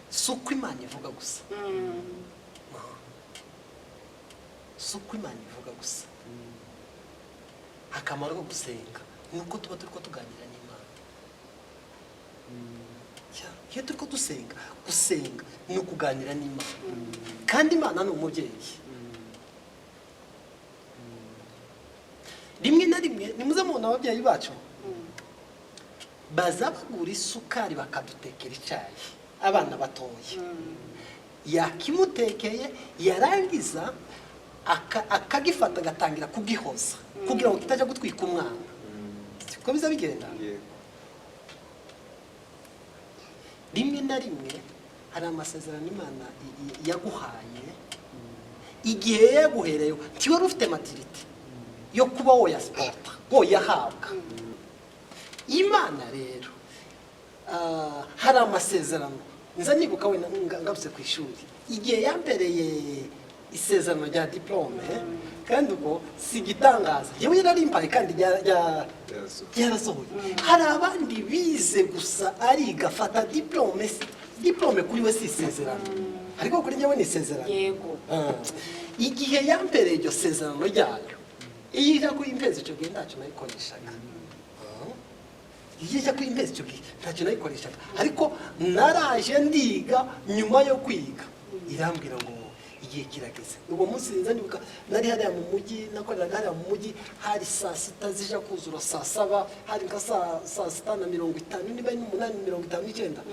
si uko Imana ivuga gusa, akamaro ko gusenga ni uko tuba turi tuganira n'Imana. Iyo turi ko gusenga ni ukuganira n'Imana, kandi Imana ni umubyeyi. Rimwe na rimwe nimuze mubona ababyeyi bacu baza bagura isukari bakadutekera icyayi, abana batoya. Yakimutekeye yarangiza akagifata agatangira kugihoza kugira ngo kitajya gutwika umwana. Siko biza bigenda. Rimwe na rimwe hari amasezerano Imana yaguhaye, igihe yaguhereyeho ntiwari ufite maturite yo kuba woyasipota, woyahabwa. Imana rero hari amasezerano nza nibuka we ngarutse ku ishuri, igihe yambereye isezerano rya diplome, kandi ubwo si igitangaza yewe yararimbaye kandi ryarasohoye. Hari abandi bize gusa ariga afata diplome kuri we si isezerano, ariko kuri njyewe ni isezerano. Yego. igihe yampereye iryo sezerano ryayo iyo ijya kuyimpeza icyo gihe ntacyo nayikoreshaga, iyo ijya kuyimpeza icyo gihe ntacyo nayikoreshaga, ariko naraje ndiga nyuma yo kwiga irambwira ngo igihe kirageze. uwo munsi nzanibuka nari hariya mu mujyi, nakoreraga hariya mu mujyi, hari saa sita zija kuzura saa saba, hari nka saa sita na 50 niba ari 8:59,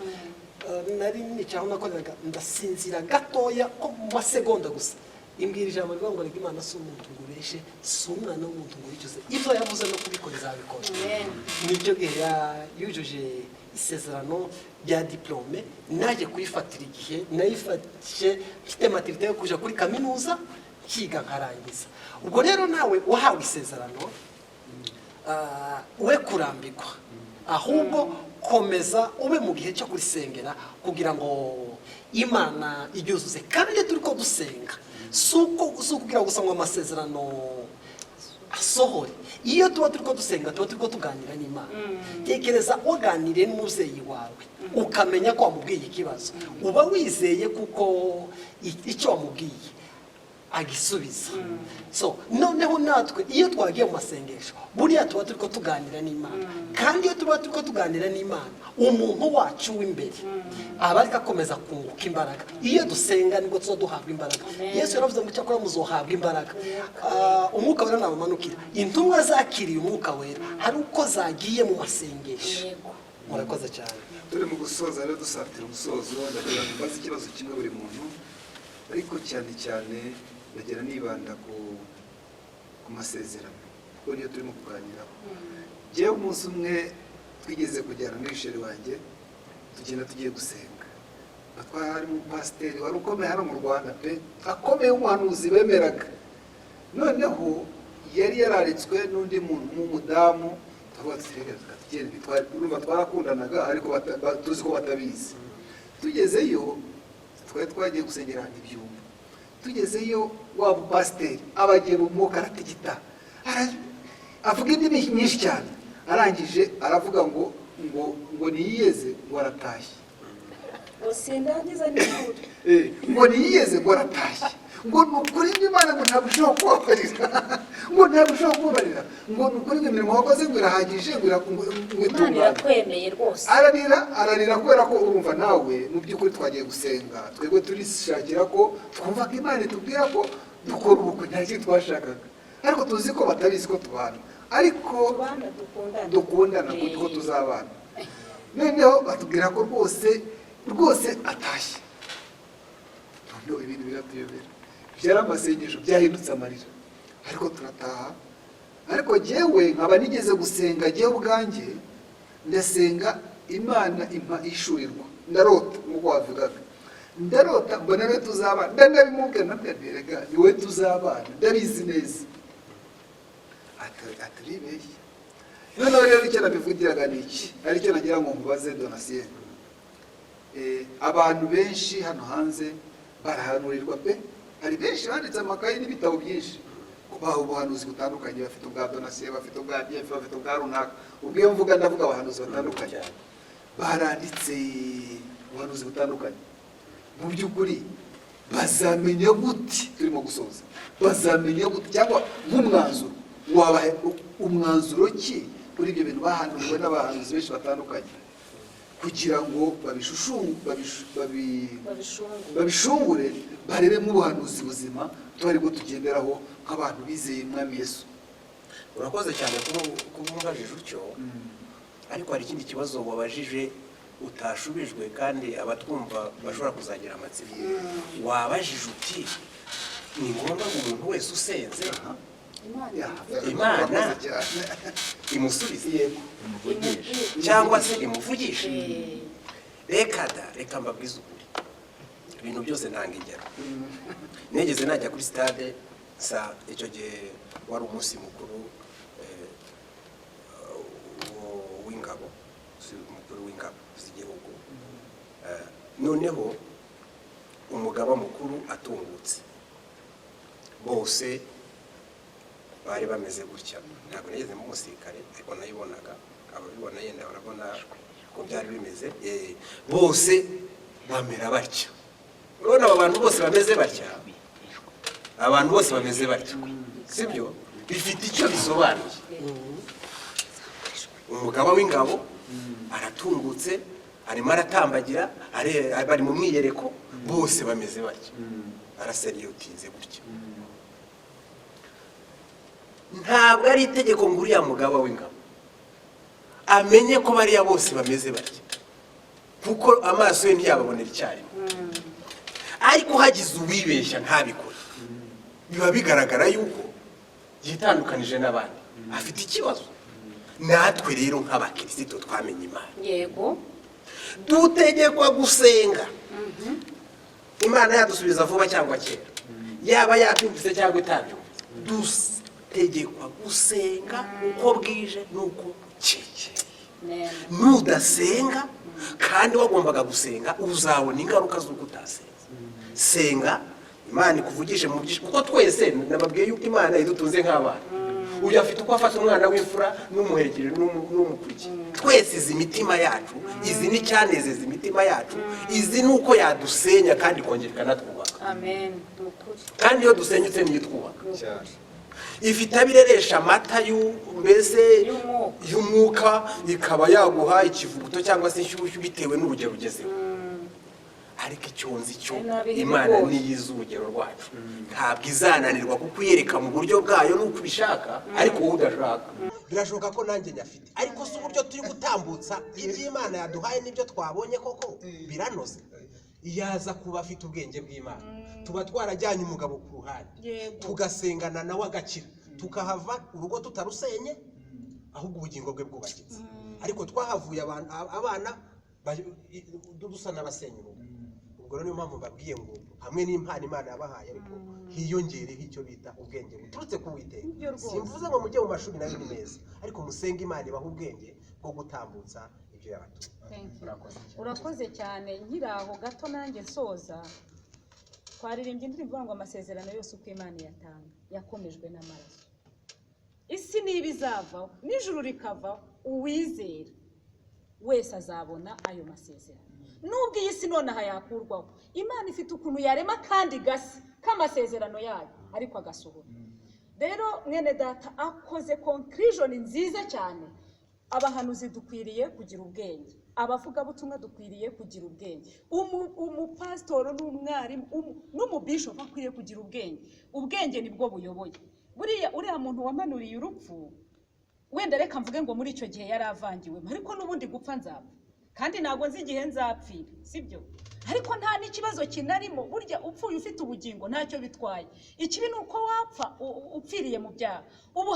nari nicaye aho nakoreraga ndasinzira gatoya ko mu masegonda gusa, imbwira ijambo rivuga ngo reka Imana si umuntu ngo ubeshe, si umwana w'umuntu ngo wicuze, ibyo yavuze no kubikora izabikora. Nicyo gihe yujuje isezerano rya diplome, naje kuyifatira igihe nayifatije mfite maturité yo kuja kuri kaminuza kiga nkarangiza. Ubwo rero nawe wahawe isezerano we kurambikwa, ahubwo komeza ube mu gihe cyo kurisengera kugira ngo Imana iryuzuze. Kandi turi ko dusenga suko kugira gusa ngo amasezerano asohore, iyo tuba turi ko dusenga tuba turi ko tuganira n'Imana. Tekereza waganiriye n'umubyeyi wawe ukamenya ko wamubwiye ikibazo, uba wizeye kuko icyo wamubwiye agisubiza. So noneho natwe iyo twagiye mu masengesho buriya tuba turi ko tuganira n'Imana, kandi iyo tuba turi ko tuganira n'Imana umuntu wacu w'imbere aba ariko akomeza kunguka imbaraga. Iyo dusenga nibwo tuzo duhabwa imbaraga. Yesu yaravuze ngo cyakora muzohabwa imbaraga, umwuka wera nabamanukira. Intumwa zakiriye umwuka wera hari uko zagiye mu masengesho. Murakoze cyane. turi mu gusoza rero dusatira umusozo, ndagira ngo mbaze ikibazo kimwe buri muntu, ariko cyane cyane ndagira nibanda ku masezerano kuko niyo turimo kuganiraho. Jewe umunsi umwe twigeze kujyana n'isheri wanjye tugenda tugiye gusenga, batwara hari umupasiteri wari ukomeye hano mu Rwanda pe, akomeye umuhanuzi bemeraga. Noneho yari yararitswe n'undi muntu w'umudamu, urumva twarakundanaga ariko tuzi ko batabizi. Tugezeyo twari twagiye gusengera ahantu ibyumba, tugezeyo wa mupasiteri abagiye mu mwuka aratigita, avuga indimi nyinshi cyane, arangije aravuga ngo niyiyeze ngo aratashye, ngo niyiyeze ngo aratashye, ngo nukuri n'Imana ngo ntabwo ushobora kubabarira, ngo ntabwo ushobora kubabarira, ngo nukuri imirimo wakoze ngo irahagije, ngo irakwemeye rwose. ararira kubera ko urumva nawe mu by'ukuri twagiye gusenga, twebwe turishakira ko twumva ko Imana itubwira ko dukora ubukwe, nta kintu twashakaga, ariko tuzi ko batabizi ko tubana, ariko dukundana ko tuzabana. Noneho batubwira ko rwose atashye. Noneho ibintu biratuyobera, byari amasengesho byahindutse amarira, ariko turataha. Ariko jyewe nkaba nigeze gusenga jyewe ubwanjye, ndasenga Imana impa ishurirwa, ndarota nk'uko wavugaga, ndarota mbona we tuzabana, ndanabimubwira nabwerega ni we tuzabana, ndabizi neza. Ataribeshye. Noneho rero icyo nabivugiraga ni iki, aricyo nagira ngo mubaze Donatien. Abantu benshi hano hanze barahanurirwa pe, hari benshi banditse amakayi n'ibitabo byinshi kubaha ubuhanuzi butandukanye, bafite ubwa Donatien, bafite ubwa Jeff, bafite ubwa runaka. Ubwo iyo mvuga ndavuga abahanuzi batandukanye, baranditse ubuhanuzi butandukanye. Mu by'ukuri bazamenya gute, turimo gusoza, bazamenya gute cyangwa nk'umwanzuro waba umwanzuro ki kuri ibyo bintu bahanuriwe n'abahanuzi benshi batandukanye, kugira ngo babishungure barebemo ubuhanuzi buzima twari bwo tugenderaho nk'abantu bizeye Umwami Yesu. Urakoze cyane kuba umubajije utyo, ariko hari ikindi kibazo wabajije utashubijwe kandi abatwumva bashobora kuzagira amatsiko. Wabajije uti ni ngombwa ngo umuntu wese usenze Imana imusubize cyangwa se imuvugishe? Reka mbabwize ukuri, ibintu byose ntanga ingero. Nigeze najya kuri stade icyo gihe wari umunsi mukuru w'ingabo z'igihugu, noneho umugaba mukuru atungutse, bose bari bameze gutya. Ntabwo nigeze mu musirikare ariko nayibonaga, ababibona yenda barabona ko byari bimeze. Bose bamera batya. Urabona aba bantu bose bameze batya, abantu bose bameze batyo, sibyo? Bifite icyo bisobanuye. Umugaba w'ingabo aratungutse, arimo aratambagira, bari mu mwiyereko, bose bameze batyo. Araseriye utinze gutya. Ntabwo ari itegeko ngo uriya mugaba w'ingabo amenye ko bariya bose bameze batyo, kuko amaso ye ntiyababonera icyarimwe. Ariko hagize uwibeshya ntabikore, biba bigaragara yuko yitandukanije n'abandi, afite ikibazo. Natwe rero nk'abakristo twamenye Imana, yego, dutegekwa gusenga. Imana yadusubiza vuba cyangwa kera, yaba yabyumvise cyangwa itabyumvise, dutegekwa gusenga uko bwije n'uko bukeye. Nudasenga kandi wagombaga gusenga, uzabona ingaruka z'uko utasenga. Senga, Imana ikuvugishe mu byinshi, kuko twese nababwiye yuko Imana idutunze nk'abana. Uyu afite uko afata umwana w'imfura n'umuherekeje n'umukurikiye. Twese izi mitima yacu, izi ni cyanezeza imitima yacu, izi ni uko yadusenya kandi ikongera ikanatwubaka. amen. Kandi iyo dusenyutse niyo twubaka. Ifite abireresha amata mbese y'umwuka, ikaba yaguha ikivuguto cyangwa se inshyushyu bitewe n'urugero ugezeho. Ariko icyo nzi cyo, Imana niyizi urugero rwacu, ntabwo izananirwa kukuyereka mu buryo bwayo n'uko ubishaka, ariko wowe udashaka. Birashoboka ko nanjye nyafite, ariko si uburyo turi gutambutsa iby'Imana yaduhaye n'ibyo twabonye koko biranoze. Yaza kuba afite ubwenge bw'Imana, tuba twarajyanye umugabo ku ruhande, tugasengana nawe agakira, tukahava urugo tutarusenye, ahubwo ubugingo bwe bwubakitse. Ariko twahavuye abana dusa n'abasenya urugo. Ubwo rero niyo mpamvu babwiye ngo hamwe n'impano Imana yabahaye, ariko hiyongereho icyo bita ubwenge buturutse ku Uwiteka. Simvuze ngo mujye mu mashuri nayo ni meza, ariko musenga Imana ibaha ubwenge bwo gutambutsa ibyo yabatumye. Urakoze cyane. Nkiri aho gato nanjye nsoza, twaririmbye indirimbo ivuga ngo amasezerano yose uko Imana yatanga yakomejwe n'amaraso. Isi niba izavaho n'ijuru rikavaho, uwizera wese azabona ayo masezerano. Nubwo iyi si nonaha yakurwaho, Imana ifite ukuntu yarema kandi gasi k'amasezerano yayo, ariko agasohora. Rero mwene data akoze conclusion nziza cyane. Abahanuzi dukwiriye kugira ubwenge, abavugabutumwa dukwiriye kugira ubwenge, umupasitoro n'umwarimu n'umubishop akwiriye kugira ubwenge. Ubwenge nibwo buyoboye. Buriya uriya muntu wamanuriye urupfu, wenda reka mvuge ngo muri icyo gihe yari avangiwemo, ariko n'ubundi gupfa nzapfa, kandi ntabwo nzi igihe nzapfira, sibyo? Ariko nta n'ikibazo kinarimo. Burya upfuye ufite ubugingo ntacyo bitwaye. Ikibi ni uko wapfa upfiriye mu byaha. Ubu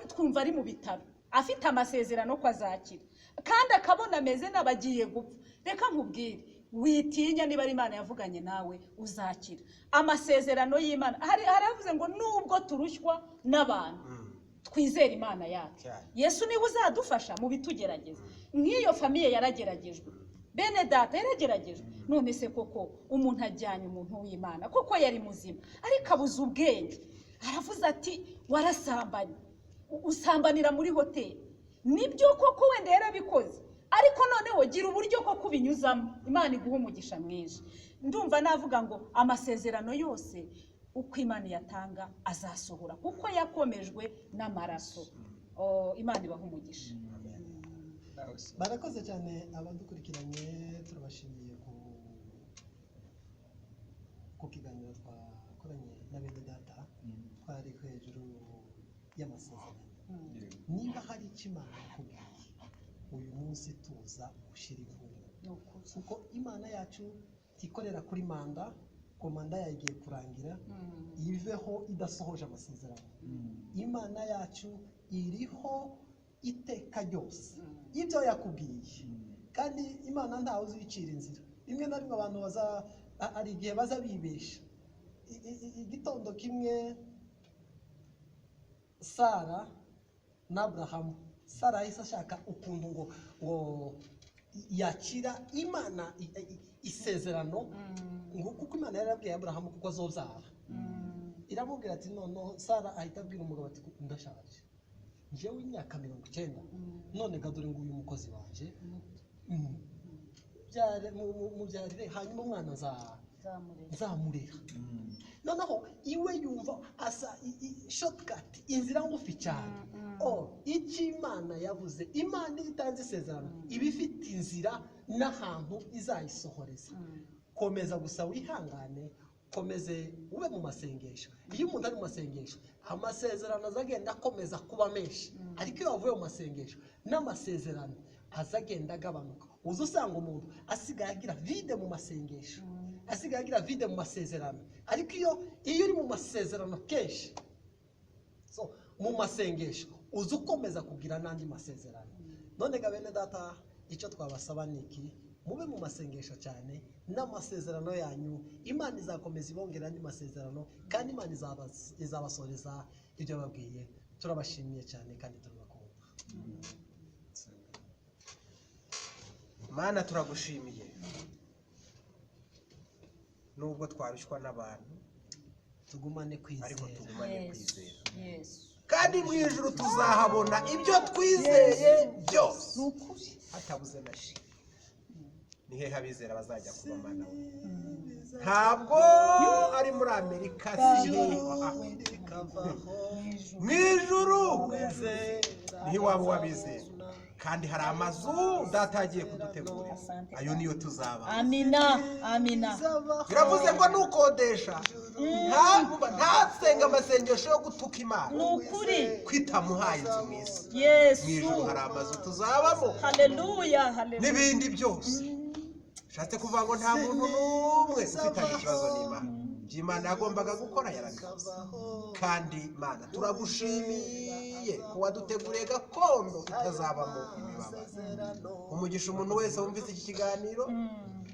twumva ari mu bitaro, afite amasezerano ko azakira, kandi akabona ameze n'abagiye gupfa. Reka nkubwire, witinya, niba ari Imana yavuganye nawe uzakira. Amasezerano y'Imana haravuze ngo nubwo turushywa n'abantu, twizere Imana yacu. Yesu niwe uzadufasha mu bitugerageza. Nk'iyo famiye yarageragejwe, bene data yarageragejwe, none se koko umuntu ajyanye umuntu w'Imana koko yari muzima, ariko abuze ubwenge. Aravuze ati warasambanye, usambanira muri hoteli. Nibyo koko wenda yarabikoze, ariko noneho gira uburyo ko kubinyuzamo, Imana iguha umugisha mwinshi. Ndumva navuga ngo amasezerano yose uko Imana yatanga azasohora, kuko yakomejwe n'amaraso. Imana ibaha umugisha. Barakoze cyane abadukurikiranye, turabashimiye ku kiganiro twakoranye na bene data. Twari hejuru y'amasezerano. Niba hari icyo Imana yakubwiye uyu munsi, tuza ushyira ivuga, kuko Imana yacu ikorera kuri manda. Ko manda yagiye kurangira, iveho idasohoje amasezerano. Imana yacu iriho iteka ryose. Ibyo yakubwiye, kandi Imana ntawe uzicira inzira. Rimwe na rimwe abantu hari igihe baza bibesha. Igitondo kimwe Sara na Abrahamu, Sara yahise ashaka ukuntu ngo yakira Imana isezerano, kuko Imana yarabwiye Abrahamu kuko azobyara. Iramubwira ati noneho Sara ahita abwira umugabo ati ndashaje, njyewe w'imyaka 90, none gadure ngo uyu mukozi wanje mubyarire, hanyuma umwana nzamurera noneho iwe yumva asa shortcut inzira ngufi cyane icyo Imana yavuze. Imana iyo itanze isezerano iba ifite inzira n'ahantu izayisohoreza. Komeza gusa wihangane, komeze ube mu masengesho. Iyo umuntu ari mu masengesho amasezerano azagenda akomeza kuba menshi, ariko iyo wavuye mu masengesho n'amasezerano azagenda agabanuka. Uza usanga umuntu asigaye agira vide mu masengesho, asigaye agira vide mu masezerano. Ariko iyo uri mu masezerano kenshi, mu masengesho uza ukomeza kugira n'andi masezerano. None ga bene data, icyo twabasaba ni iki? Mube mu masengesho cyane, n'amasezerano yanyu Imana izakomeza ibongera andi masezerano, kandi Imana izabasoreza ibyo babwiye. Turabashimiye cyane kandi turabakunda. Mana turagushimiye, nubwo twarushywa n'abantu tugumane ariko kwizera. tugumane kwizera, Yesu. kandi mu ijuru tuzahabona ibyo twizeye byose hatabuze na shimwe. Ni hehe abizera bazajya kuba Mana we? Ntabwo ari muri Amerika, si hehe, mu ijuru niho iwabo w'abizera. Kandi hari amazu data yagiye kudutegurira, ayo niyo tuzaba. Amina, amina. Biravuze ngo nukodesha ntasenga amasengesho yo gutuka Imana, Nukuri. kwitamuhaye inzu mu isi. Yesu. Mu ijuru hari amazu tuzabamo, Haleluya, haleluya. n'ibindi byose. Shatse kuvuga ngo nta muntu n'umwe ufitanye ikibazo n'Imana. Imana yagombaga gukora yarabikoze. Kandi Mana turagushimiye ko waduteguriye gakondo itazabamo imibabaro. Umugisha umuntu wese wumvise iki kiganiro,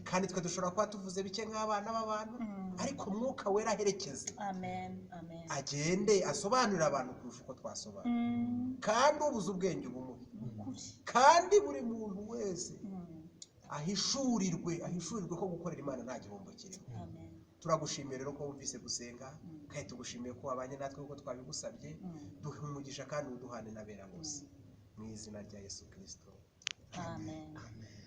kandi twe dushobora kuba tuvuze bike nk'abana b'abantu, ariko Mwuka Wera aherekeze, Amen, amen. agende asobanurira abantu kurusha uko twasobanura, kandi ubuze ubwenge ubumuhe, kandi buri muntu wese ahishurirwe ko gukorera Imana nta gihombo kirimo. Amen. Turagushimiye rero ko wumvise gusenga, kandi tugushimiye ko wabanye natwe uko twabigusabye. Duhe umugisha kandi uduhane n'abera bose, mu izina rya Yesu Kristo. Amen. Amen.